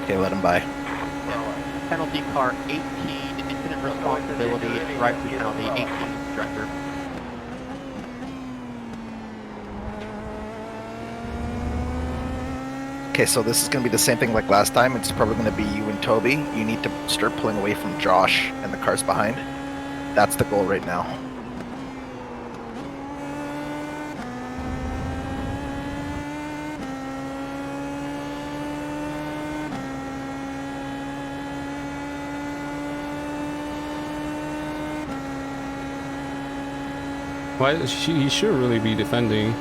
Okay, let him by. Penalty car 18, incident responsibility, drive-through penalty 18, director. Okay, so this is going to be the same thing like last time. It's probably going to be you and Toby. You need to start pulling away from Josh and the cars behind. That's the goal right now. Why? He should really be defending.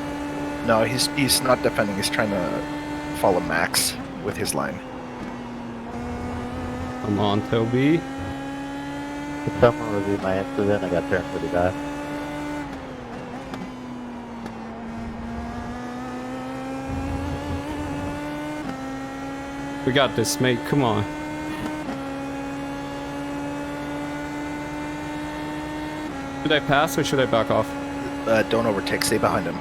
No, he's not defending. He's trying to follow Max with his line. Come on, Toby. If someone reviewed my incident, I got turned pretty bad. We got this, mate. Come on. Should I pass or should I back off? Don't overtake. Stay behind him.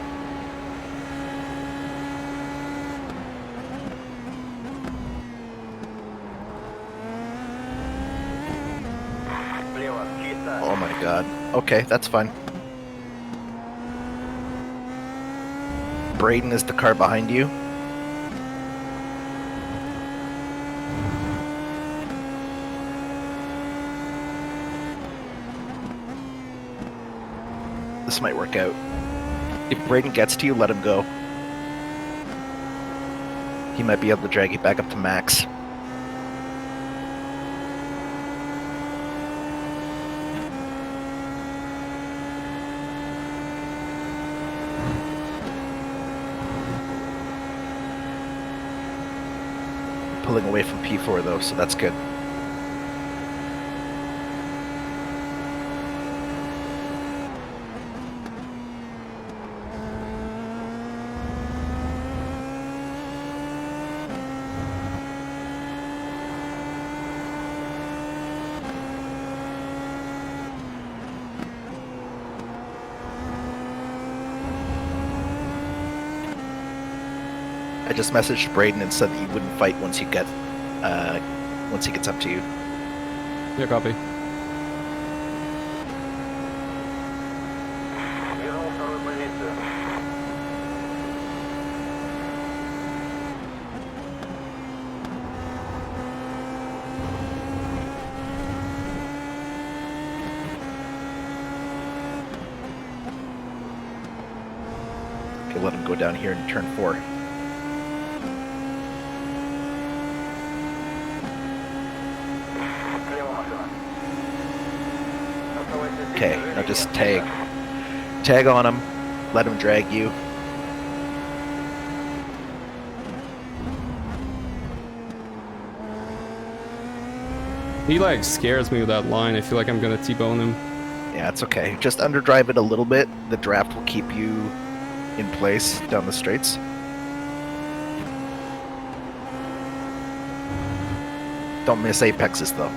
Oh my god. Okay, that's fine. Braden is the car behind you. This might work out. If Braden gets to you, let him go. He might be able to drag you back up to Max. Pulling away from P4 though, so that's good. I just messaged Braden and said that you wouldn't fight once he gets up to you. Yeah, copy. Okay, let him go down here in turn 4. Okay, now just tag on him, let him drag you. He like scares me with that line. I feel like I'm gonna T-bone him. Yeah, it's okay. Just underdrive it a little bit. The draft will keep you in place down the straights. Don't miss apexes though.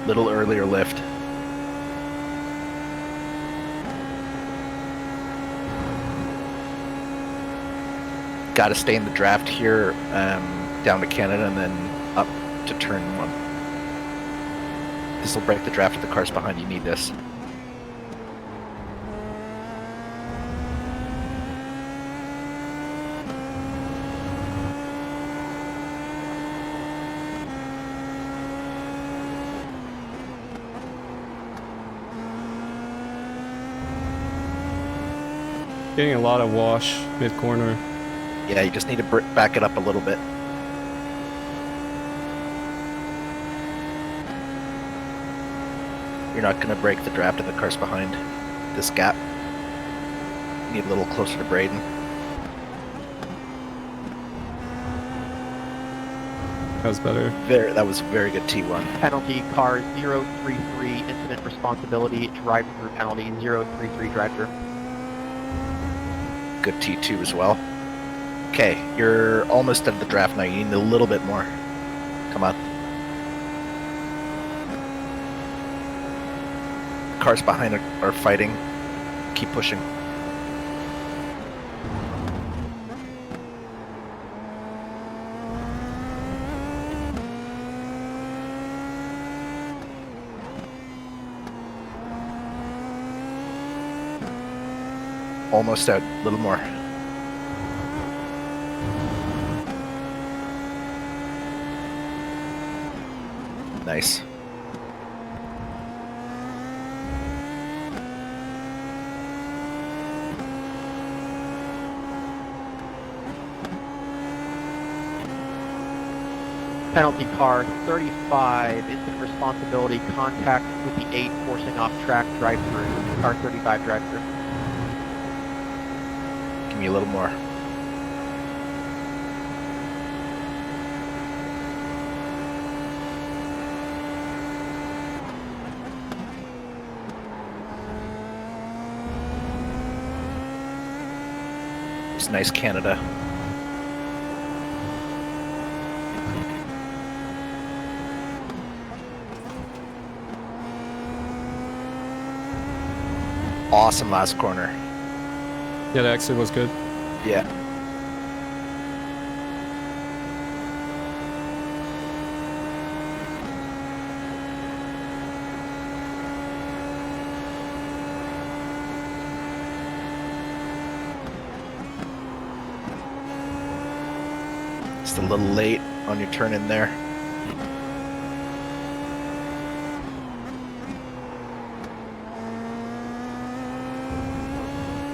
Little earlier lift. Got to stay in the draft here, down to Canada and then up to turn 1. This will break the draft of the cars behind you. Need this. Getting a lot of wash mid-corner. Yeah, you just need to back it up a little bit. You're not going to break the draft of the cars behind this gap. You need a little closer to Braden. That was better. That was a very good T1. Penalty car 033 incident responsibility drive through penalty 033 drive through. Good T2 as well. Okay, you're almost at the draft now. You need a little bit more. Come on. Cars behind are fighting. Keep pushing. Almost out. A little more. Nice. Penalty car 35, incident responsibility, contact with the 8 forcing off track, drive-through. Car 35, drive-through. Give me a little more. It's nice, Canada. Awesome last corner. Yeah, the exit was good. Yeah. Just a little late on your turn in there.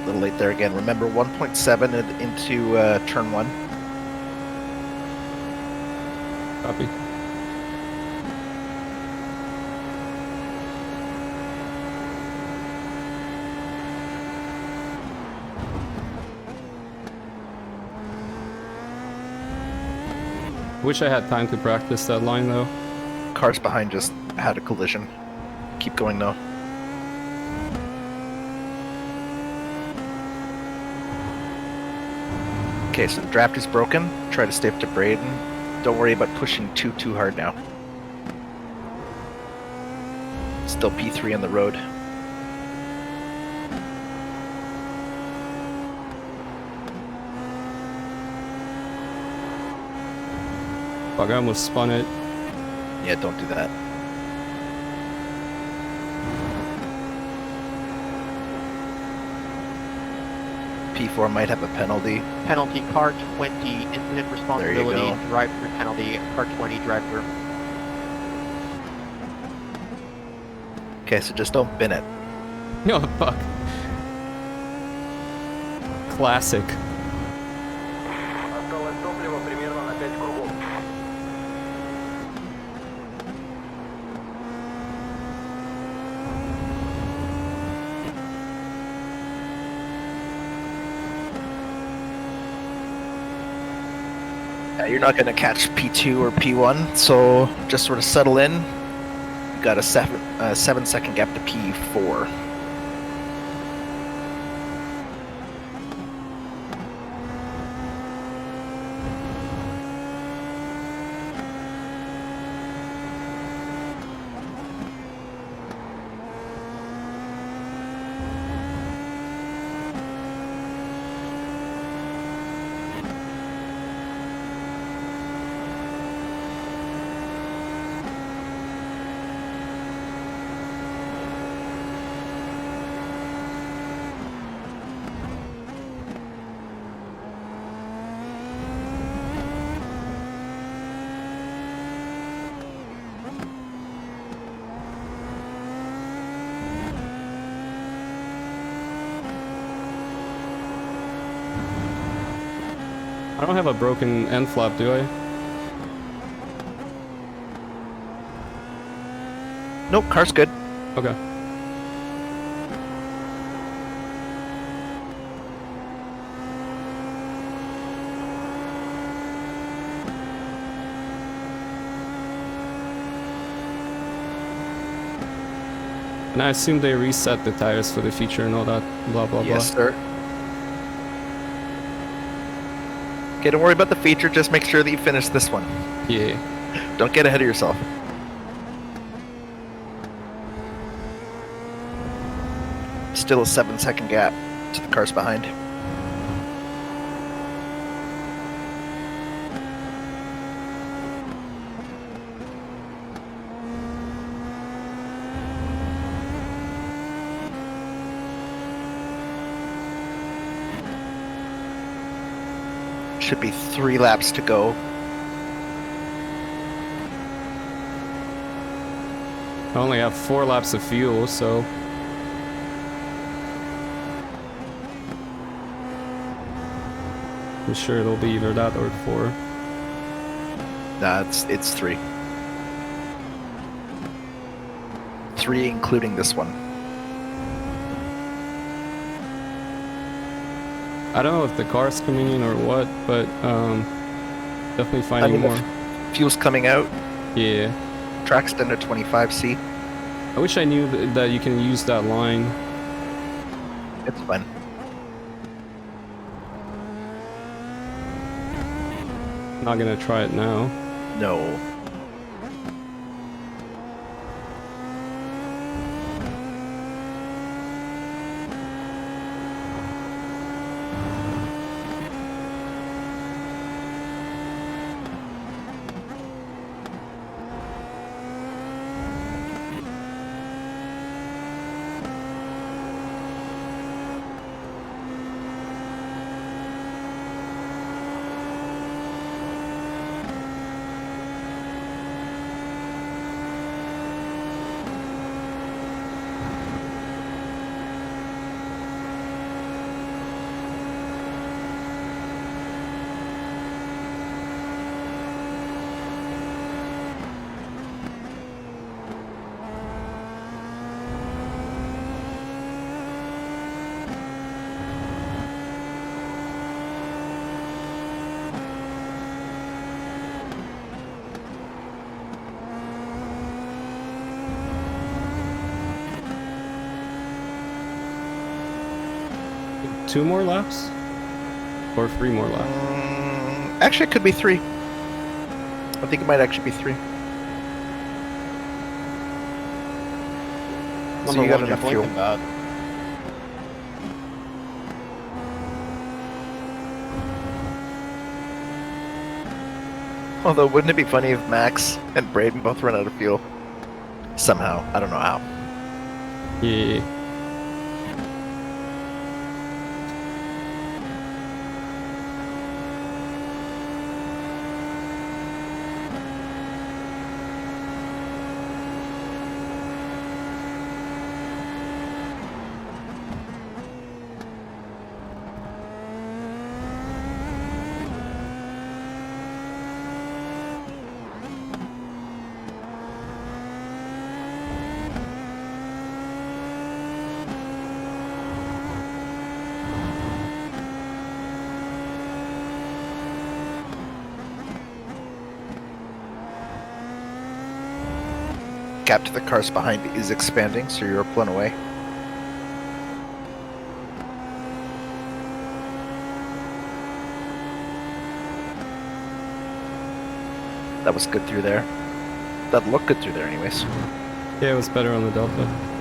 A little late there again. Remember 1.7 into turn 1. Copy. Wish I had time to practice that line though. Cars behind just had a collision. Keep going though. Okay, so the draft is broken. Try to stay up to Braden. Don't worry about pushing too hard now. Still P3 on the road. Fuck, I almost spun it. Yeah, don't do that. P4 might have a penalty. Penalty car 20, incident responsibility, drive-through penalty, car 20, drive-through. Okay, so just don't bin it. Oh, fuck. Classic. You're not going to catch P2 or P1, so just sort of settle in. You got a 7-second gap to P4. I don't have a broken end flap, do I? Nope, car's good. Okay. And I assume they reset the tires for the feature and all that blah blah Yes, blah. sir. Okay, don't worry about the feature, just make sure that you finish this one. Yeah. Don't get ahead of yourself. Still a 7-second gap to the cars behind. Should be 3 laps to go. I only have 4 laps of fuel, so I'm sure it'll be either that or 4. It's 3. 3 including this one. I don't know if the car's coming in or what, but definitely finding more. Fuel's coming out. Yeah. Track's down to 25C. I wish I knew that you can use that line. It's fine. Not gonna try it now. No. Two more laps? Or 3 more laps? Actually, it could be 3. I think it might actually be 3. So you got enough fuel. Although, wouldn't it be funny if Max and Braden both run out of fuel? Somehow. I don't know how. Yeah. Gap to the cars behind is expanding, so you're pulling away. That was good through there. That looked good through there anyways. Yeah, it was better on the Delta.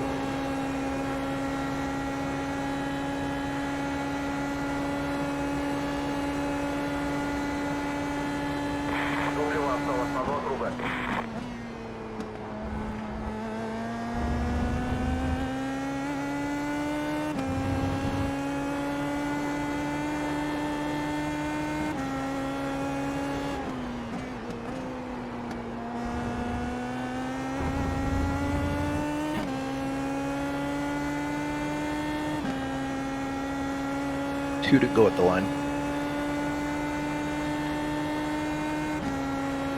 Two to go at the line.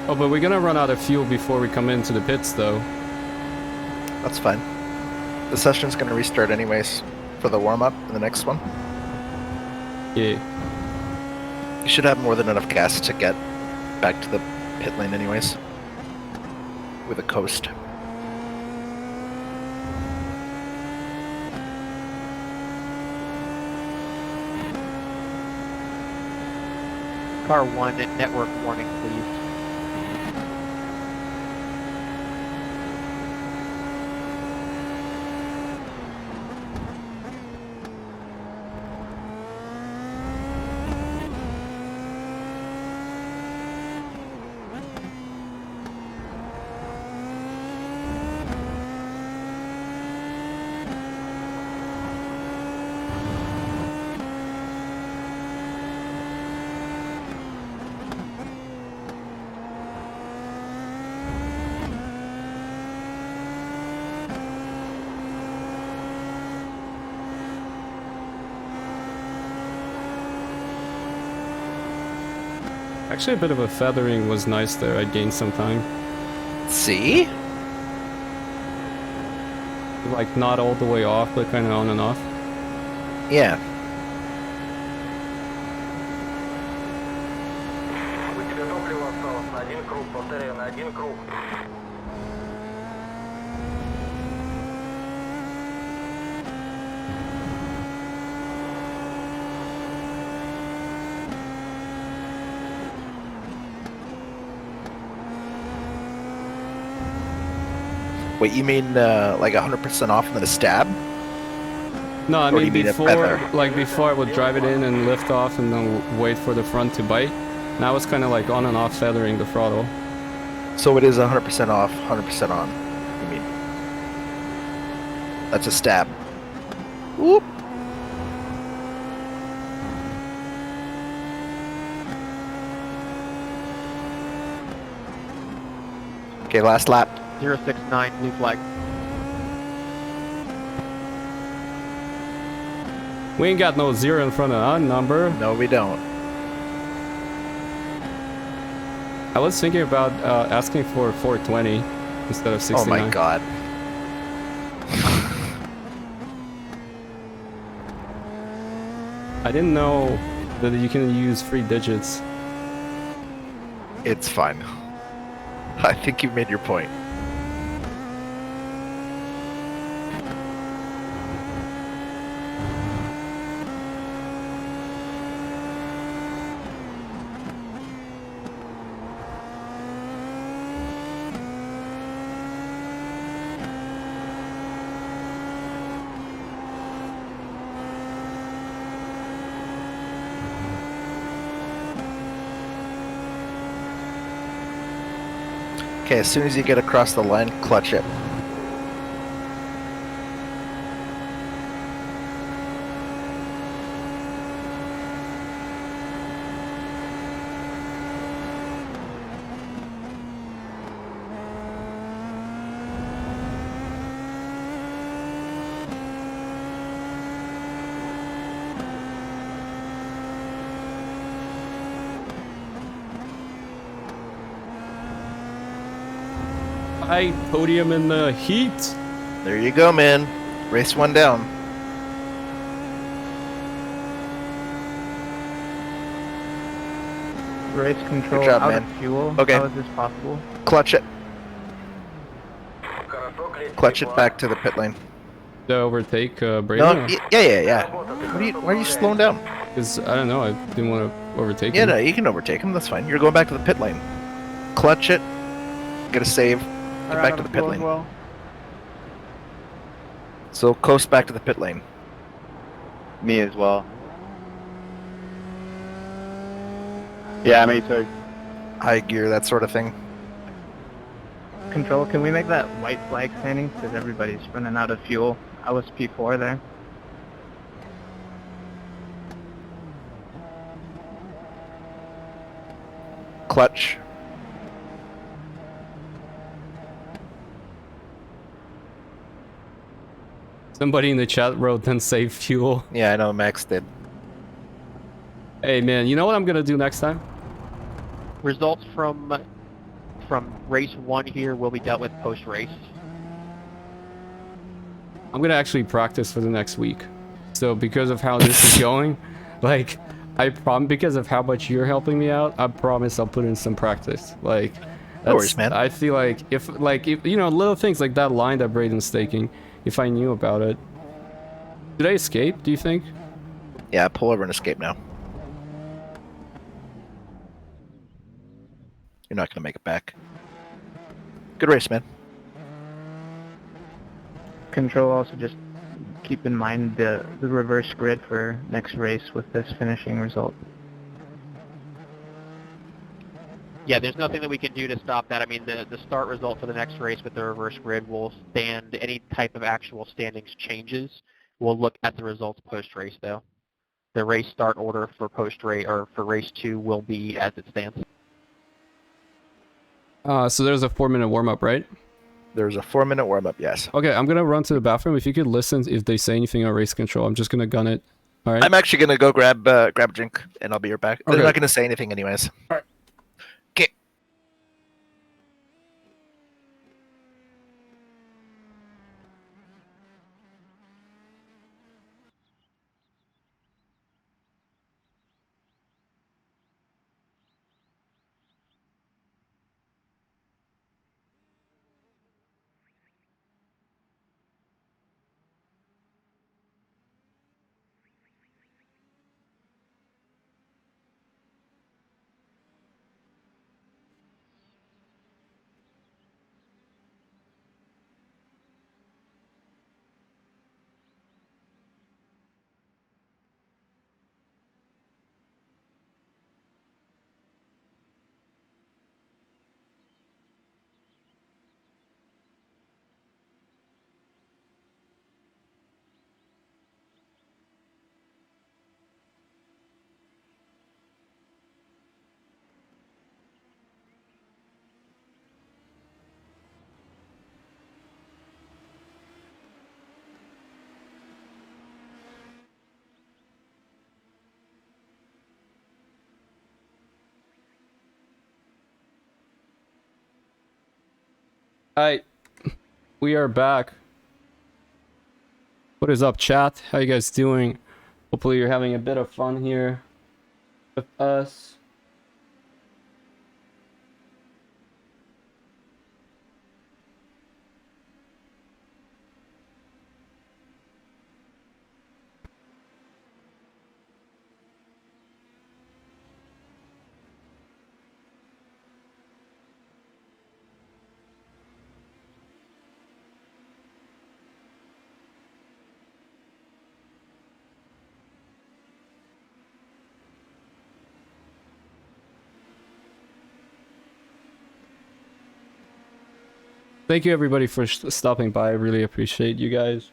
Oh, but we're gonna run out of fuel before we come into the pits, though. That's fine. The session's gonna restart anyways for the warm-up in the next one. Yeah. You should have more than enough gas to get back to the pit lane anyways. With a coast. Car 1, network warning, please. Actually, a bit of a feathering was nice there. I gained some time. See? Like, not all the way off, but kind of on and off. Yeah. Wait, you mean like 100% off and then a stab? No, I Or do mean you mean a before, feather? like before I would drive it in and lift off and then wait for the front to bite. Now it's kind of like on and off feathering the throttle. So it is 100% off, 100% on. You mean? That's a stab. Whoop. Okay, last lap. 069, blue flag. We ain't got no 0 in front of our number. No, we don't. I was thinking about asking for 420 instead of 69. Oh my god. I didn't know that you can use 3 digits. It's fine. I think you've made your point. Okay, as soon as you get across the line, clutch it. I podium in the heat. There you go, man. Race one down. Race control job, out man. of fuel. Okay. How is this possible? Clutch it. Clutch it back to the pit lane. To overtake Brady? No, yeah. Why are you slowing down? Because, I don't know, I didn't want to overtake Yeah, him. no, you can overtake him. That's fine. You're going back to the pit lane. Clutch it. Get a save. Get back to the pit lane. Well. So coast back to the pit lane. Me as well. Yeah, me too. High gear, that sort of thing. Control, can we make that white flag standing? Because everybody's running out of fuel. I was P4 there. Clutch. Somebody in the chat wrote then save fuel. Yeah, I know Max did. Hey man, you know what I'm gonna do next time? Results from race 1 here will be dealt with post-race. I'm gonna actually practice for the next week. So because of how this is going, like, because of how much you're helping me out, I promise I'll put in some practice. Like, No worries, man. I feel like if you know, little things like that line that Braden's taking, if I knew about it. Did I escape, do you think? Yeah, pull over and escape now. You're not gonna make it back. Good race, man. Control, also just keep in mind the reverse grid for next race with this finishing result. Yeah, there's nothing that we can do to stop that. I mean, the start result for the next race with the reverse grid will stand. Any type of actual standings changes, we'll look at the results post-race, though. The race start order for post-race, or for race 2, will be as it stands. So there's a 4-minute warm-up, right? There's a 4-minute warm-up, yes. Okay, I'm gonna run to the bathroom. If you could listen if they say anything on race control, I'm just gonna gun it. All right. I'm actually gonna go grab a drink, and I'll be right back. Okay. They're not gonna say anything anyways. Alright, we are back. What is up, chat? How you guys doing? Hopefully you're having a bit of fun here with us. Thank you everybody for stopping by. I really appreciate you guys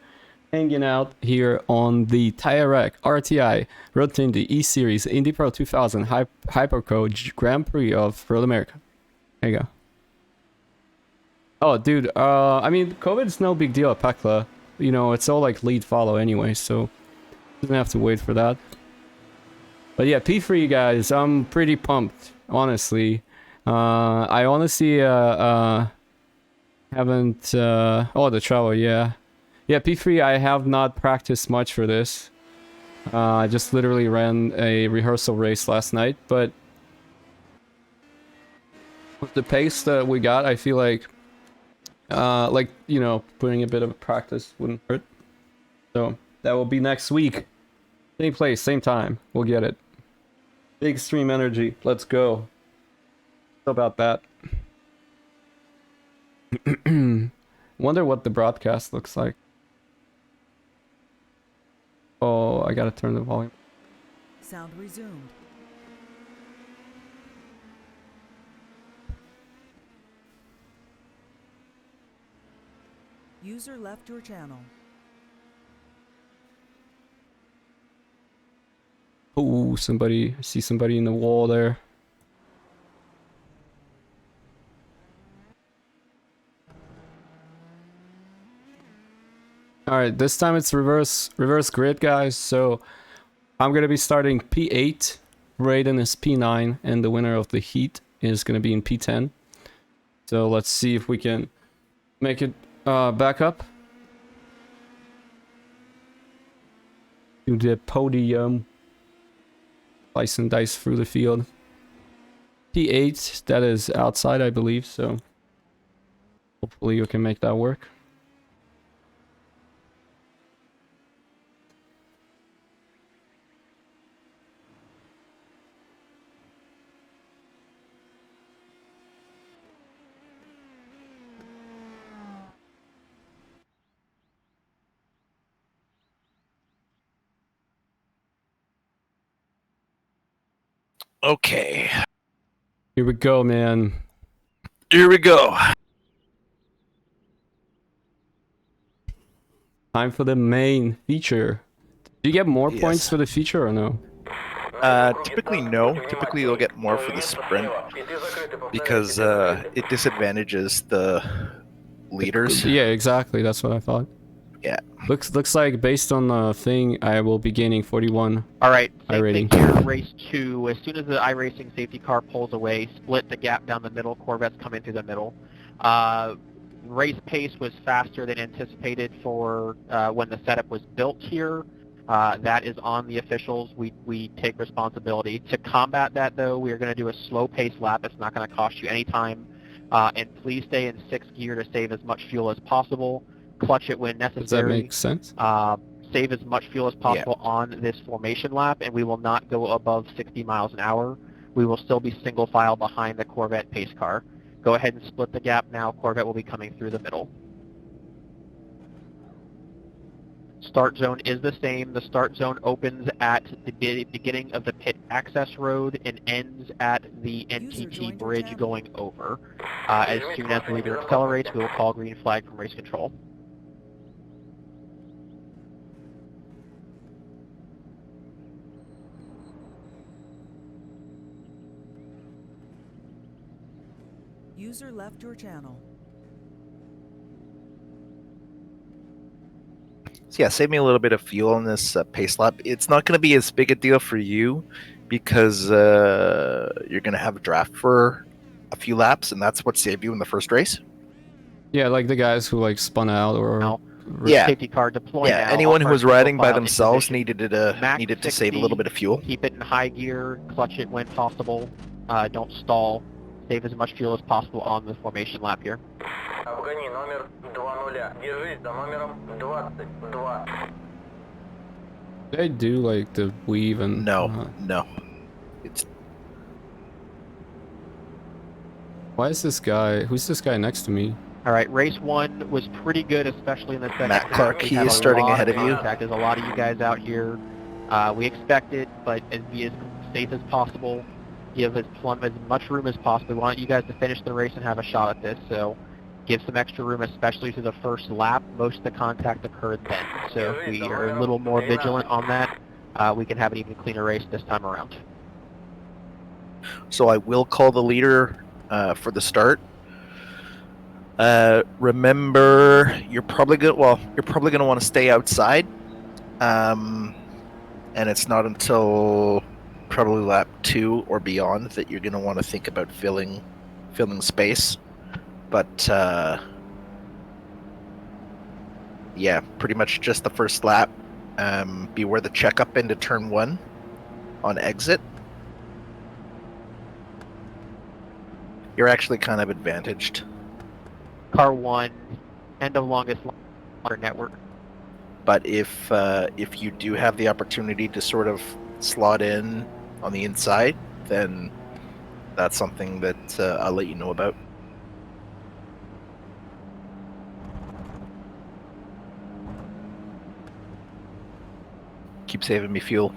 hanging out here on the TireRack RTI Road to Indy eSeries Indy Pro 2000 HYPERCO Grand Prix of Road America. There you go. Oh, dude. I mean, COVID's no big deal at Pekla. You know, it's all like lead follow anyway, so doesn't have to wait for that. But yeah, P3 guys, I'm pretty pumped, honestly. I honestly haven't oh, the travel, yeah P3. I have not practiced much for this. I just literally ran a rehearsal race last night, but with the pace that we got, I feel like you know, putting a bit of practice wouldn't hurt. So that will be next week, same place, same time. We'll get it. Big stream energy, let's go. How about that? Wonder what the broadcast looks like. Oh, I gotta turn the volume. Sound resumed. User left your channel. Oh, somebody, I see somebody in the wall there. Alright, this time it's reverse grid, guys, so I'm gonna be starting P8, Raiden is P9, and the winner of the heat is gonna be in P10. So let's see if we can make it back up to the podium. Slice and dice through the field. P8, that is outside, I believe, so hopefully you can make that work. Okay. Here we go, man. Here we go. Time for the main feature. Do you get more points for the feature or no? Typically no. Typically you'll get more for the sprint because it disadvantages the leaders. Yeah, exactly. That's what I thought. Yeah. Looks like based on the thing, I will be gaining 41. All right, I rating. here, race 2. As soon as the iRacing safety car pulls away, split the gap down the middle. Corvettes come in through the middle. Race pace was faster than anticipated for when the setup was built here. That is on the officials. We take responsibility. To combat that, though, we are going to do a slow pace lap. It's not going to cost you any time. And please stay in 6th gear to save as much fuel as possible. Clutch it when necessary. Does that make sense? Save as much fuel as possible on this formation lap, and we will not go above 60 miles an hour. We will still be single file behind the Corvette pace car. Go ahead and split the gap now. Corvette will be coming through the middle. Start zone is the same. The start zone opens at the beginning of the pit access road and ends at the NTT bridge going over. As soon as the leader accelerates, we will call green flag from race control. User left your channel. So yeah, save me a little bit of fuel in this pace lap. It's not going to be as big a deal for you because you're going to have a draft for a few laps, and that's what saved you in the first race. Yeah, like the guys who like spun out or. Now, Yeah. safety car deploy Yeah, now. anyone All who was cars riding by single file themselves in position. needed to Max save a little 60, bit of fuel. Keep it in high gear, clutch it when possible. Don't stall. Save as much fuel as possible on the formation lap here. They do like the weave and. No, no. It's Why is this guy? Who's this guy next to me? All right, race 1 was pretty good, especially in the second Matt half. Clark, We he had is a starting lot ahead of you. contact. There's a lot of you guys out here. We expect it, but be as safe as possible. Give as much room as possible. We want you guys to finish the race and have a shot at this, so give some extra room, especially to the first lap. Most of the contact occurred then, so if we are a little more vigilant on that, we can have an even cleaner race this time around. So I will call the leader for the start. Remember, you're probably gonna want to stay outside, and it's not until probably lap 2 or beyond that you're gonna want to think about filling space. But yeah, pretty much just the first lap. Beware the checkup into turn 1 on exit. You're actually kind of advantaged. Car 1, end of longest network. But if you do have the opportunity to sort of slot in on the inside, then that's something that I'll let you know about. Keep saving me fuel.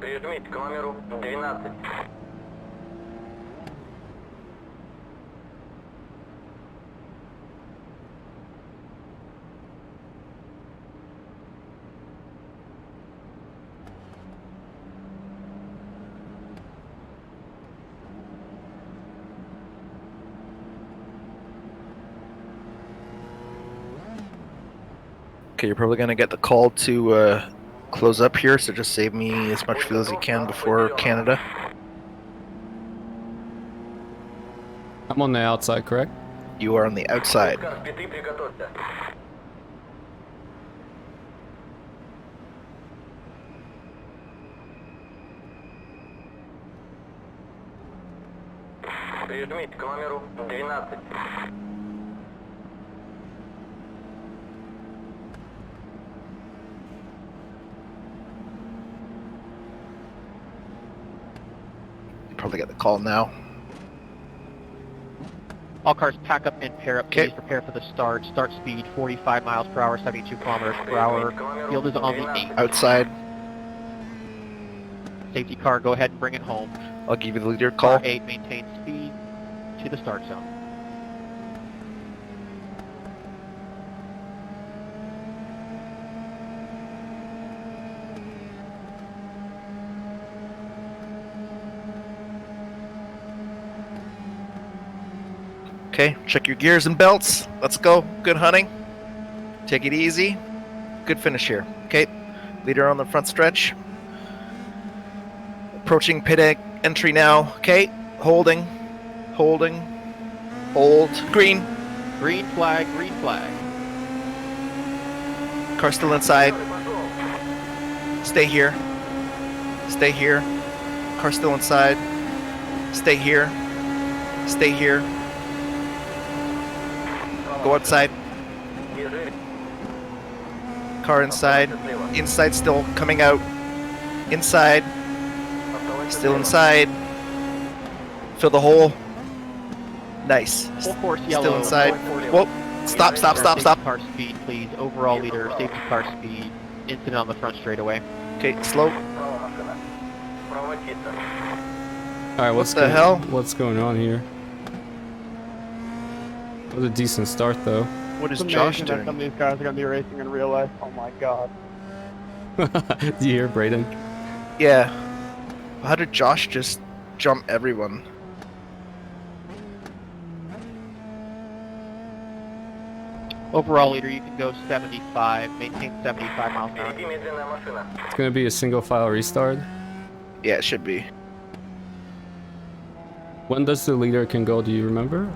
Прижмите к номеру 12. Okay, you're probably gonna get the call to close up here, so just save me as much fuel as you can before Canada. I'm on the outside, correct? You are on the outside. Прижмите к номеру 12. Probably get the call now. All cars pack up and pair up, Okay. please. Prepare for the start. Start speed 45 miles per hour, 72 kilometers per hour. Field is on the 8. Outside. Safety car, go ahead and bring it home. I'll give you the leader call. Car 8, maintain speed to the start zone. Okay, check your gears and belts. Let's go. Good hunting. Take it easy. Good finish here. Okay, leader on the front stretch. Approaching pit entry now. Okay, holding. Hold. Green. Green flag, green flag. Car still inside. Stay here. Stay here. Car still inside. Stay here. Stay here. Go outside. Car inside. Inside still coming out. Inside. Still inside. Fill the hole. Nice. Full force yellow. Still inside. Whoa. Stop. Safety car speed, please. Overall leader, safety car speed. Incident on the front straightaway. Okay, slow. Alright, What the hell? What's going on here? It was a decent start, though. What is Josh doing? Some of these guys are going to be racing in real life. Oh my god. Do you hear Brayden? Yeah. How did Josh just jump everyone? Overall leader, you can go 75, maintain 75 miles an hour. It's gonna be a single file restart. Yeah, it should be. When does the leader can go, do you remember?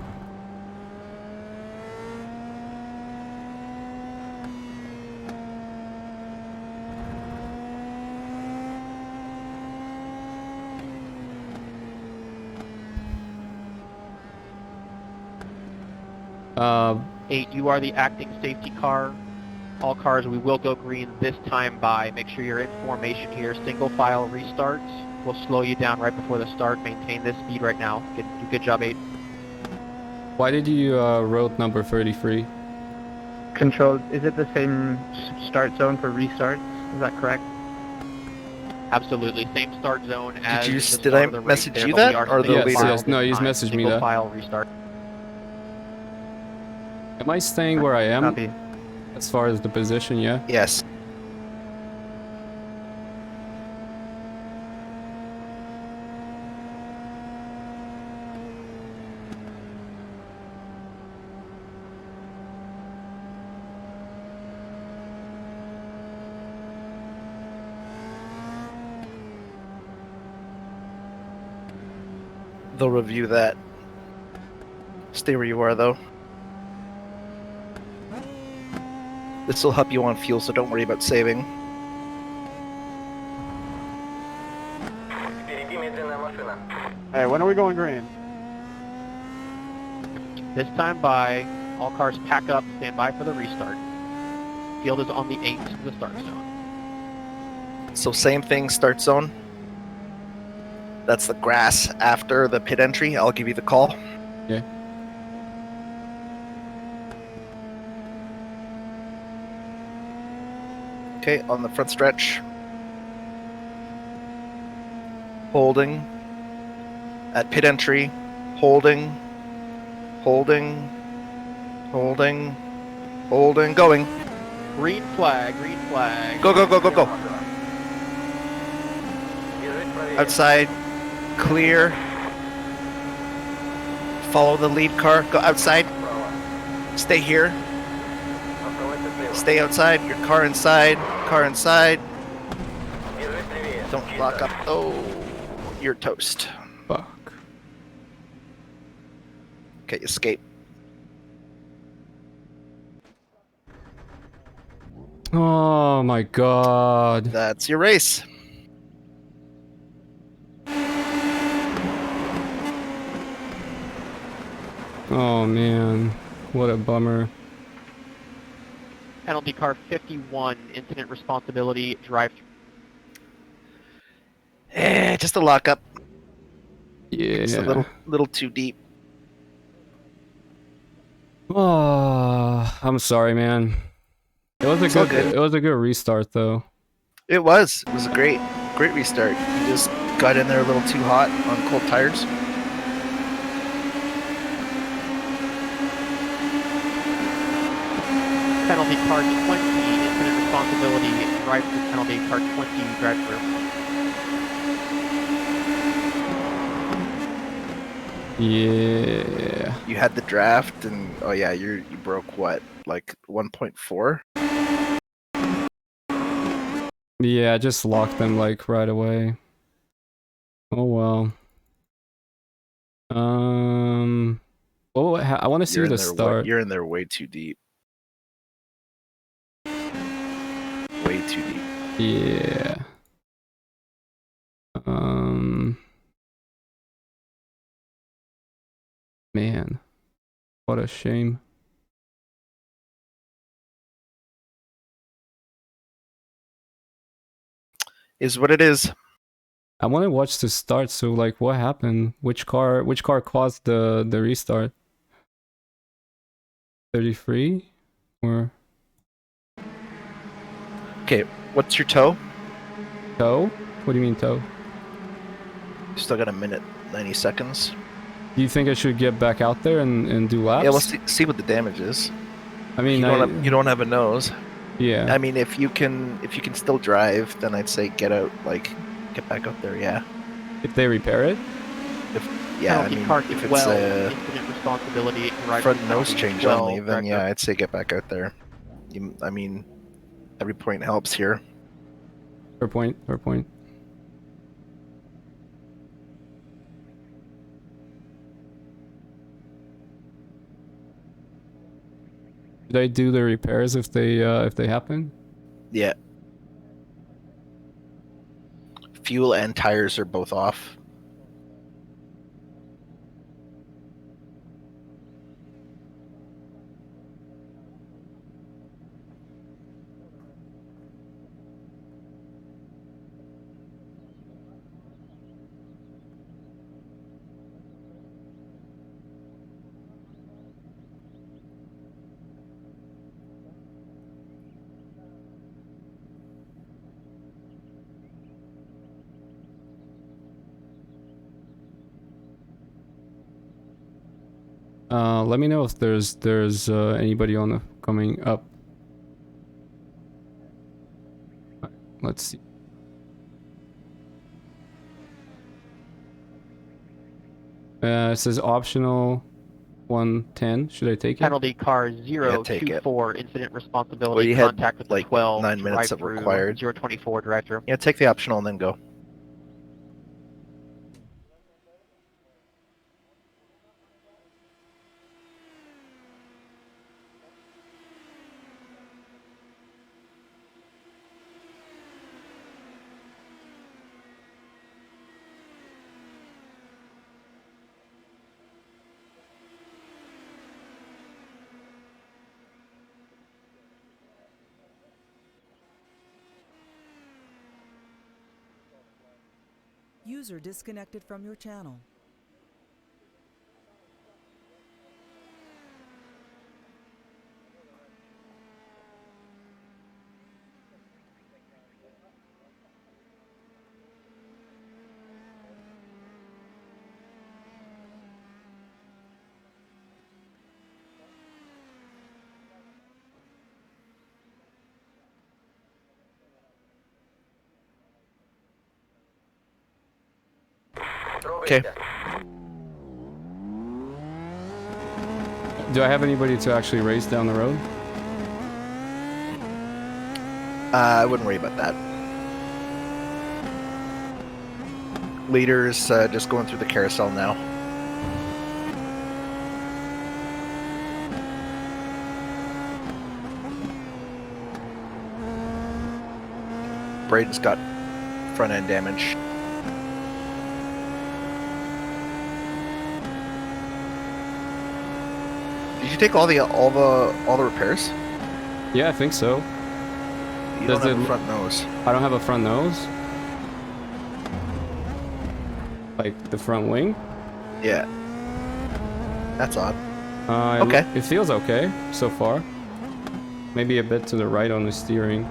Uh, 8, you are the acting safety car. All cars, we will go green this time by. Make sure you're in formation here. Single file restarts. We'll slow you down right before the start. Maintain this speed right now. Good job, 8. why did you road number 33? Control, is it the same start zone for restarts? Is that correct? Absolutely, same start zone as. Did I message you that, or the leader? Yes, no, he's messaged me that. File restart. Am I staying where I am? Copy. As far as the position, yeah? Yes. They'll review that. Stay where you are, though. This will help you on fuel, so don't worry about saving. Hey, when are we going green? This time by, all cars pack up, stand by for the restart. Field is on the 8th to the start zone. So same thing, start zone. That's the grass after the pit entry. I'll give you the call. Yeah. Okay, on the front stretch. Holding. At pit entry. Holding. Holding. Holding. Holding. Going. Green flag, green flag. Go, go, go, go, go. Outside. Clear. Follow the lead car. Go outside. Stay here. Stay outside. Your car inside. Car inside. Don't lock up. Oh, you're toast. Fuck. Okay, escape. Oh my god. That's your race. Oh man. What a bummer. Penalty car 51, incident responsibility, drive. Just a lockup. Yeah. It's a little too deep. Oh, I'm sorry, man. It was a good. It was a good restart, though. It was. It was a great restart. You just got in there a little too hot on cold tires. Penalty car 20, incident responsibility, drive through. Penalty car 20, drive through. Yeah. You had the draft, and oh yeah, you broke what, like 1.4? Yeah, I just locked them like right away. Oh well. Oh, I want to see the start. You're in there way too deep. Way too deep. Yeah. Man, what a shame. Is what it is. I want to watch the start. So, like, what happened? Which car caused the restart? 33 or? Okay, what's your tow? Tow? What do you mean tow? Still got a minute, 90 seconds. Do you think I should get back out there and do laps? Yeah, we'll see what the damage is. I mean, you don't have a nose. Yeah. I mean, if you can still drive, then I'd say get out, like, get back out there. Yeah. If they repair it. If it's incident responsibility, front nose change only, then yeah, I'd say get back out there. I mean, every point helps here. Fair point. Fair point. Should I do the repairs if they happen? Yeah. Fuel and tires are both off. Let me know if there's anybody on the coming up. Let's see. It says optional 110. Should I take it? Penalty car 024, incident responsibility, well, you had, contact with like, 12, 9 minutes of required. 024, drive through. Yeah, take the optional and then go. User disconnected from your channel. Okay. Do I have anybody to actually race down the road? I wouldn't worry about that. Leaders just going through the carousel now. Braden's got front end damage. Did you take all the repairs? Yeah, I think so. You don't have a front nose. I don't have a front nose? Like the front wing? Yeah. That's odd. Okay. It feels okay so far. Maybe a bit to the right on the steering.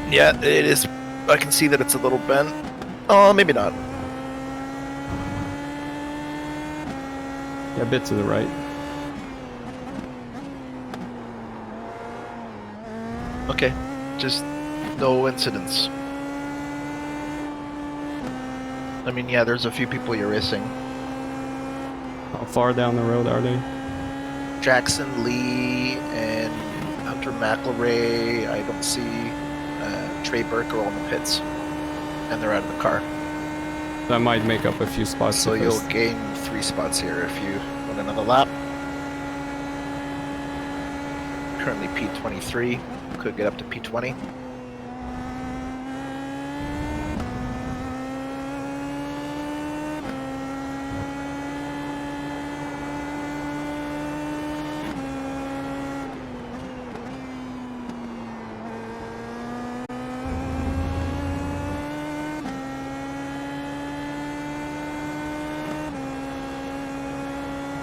Yeah, it is. I can see that it's a little bent. Oh, maybe not. Yeah, a bit to the right. Okay, just no incidents. I mean, yeah, there's a few people you're missing. How far down the road are they? Jackson, Lee, and Hunter McElray. I don't see Trey Burke are on the pits, and they're out of the car. That might make up a few spots. So you'll gain 3 spots here if you win another lap. Currently P23, could get up to P20.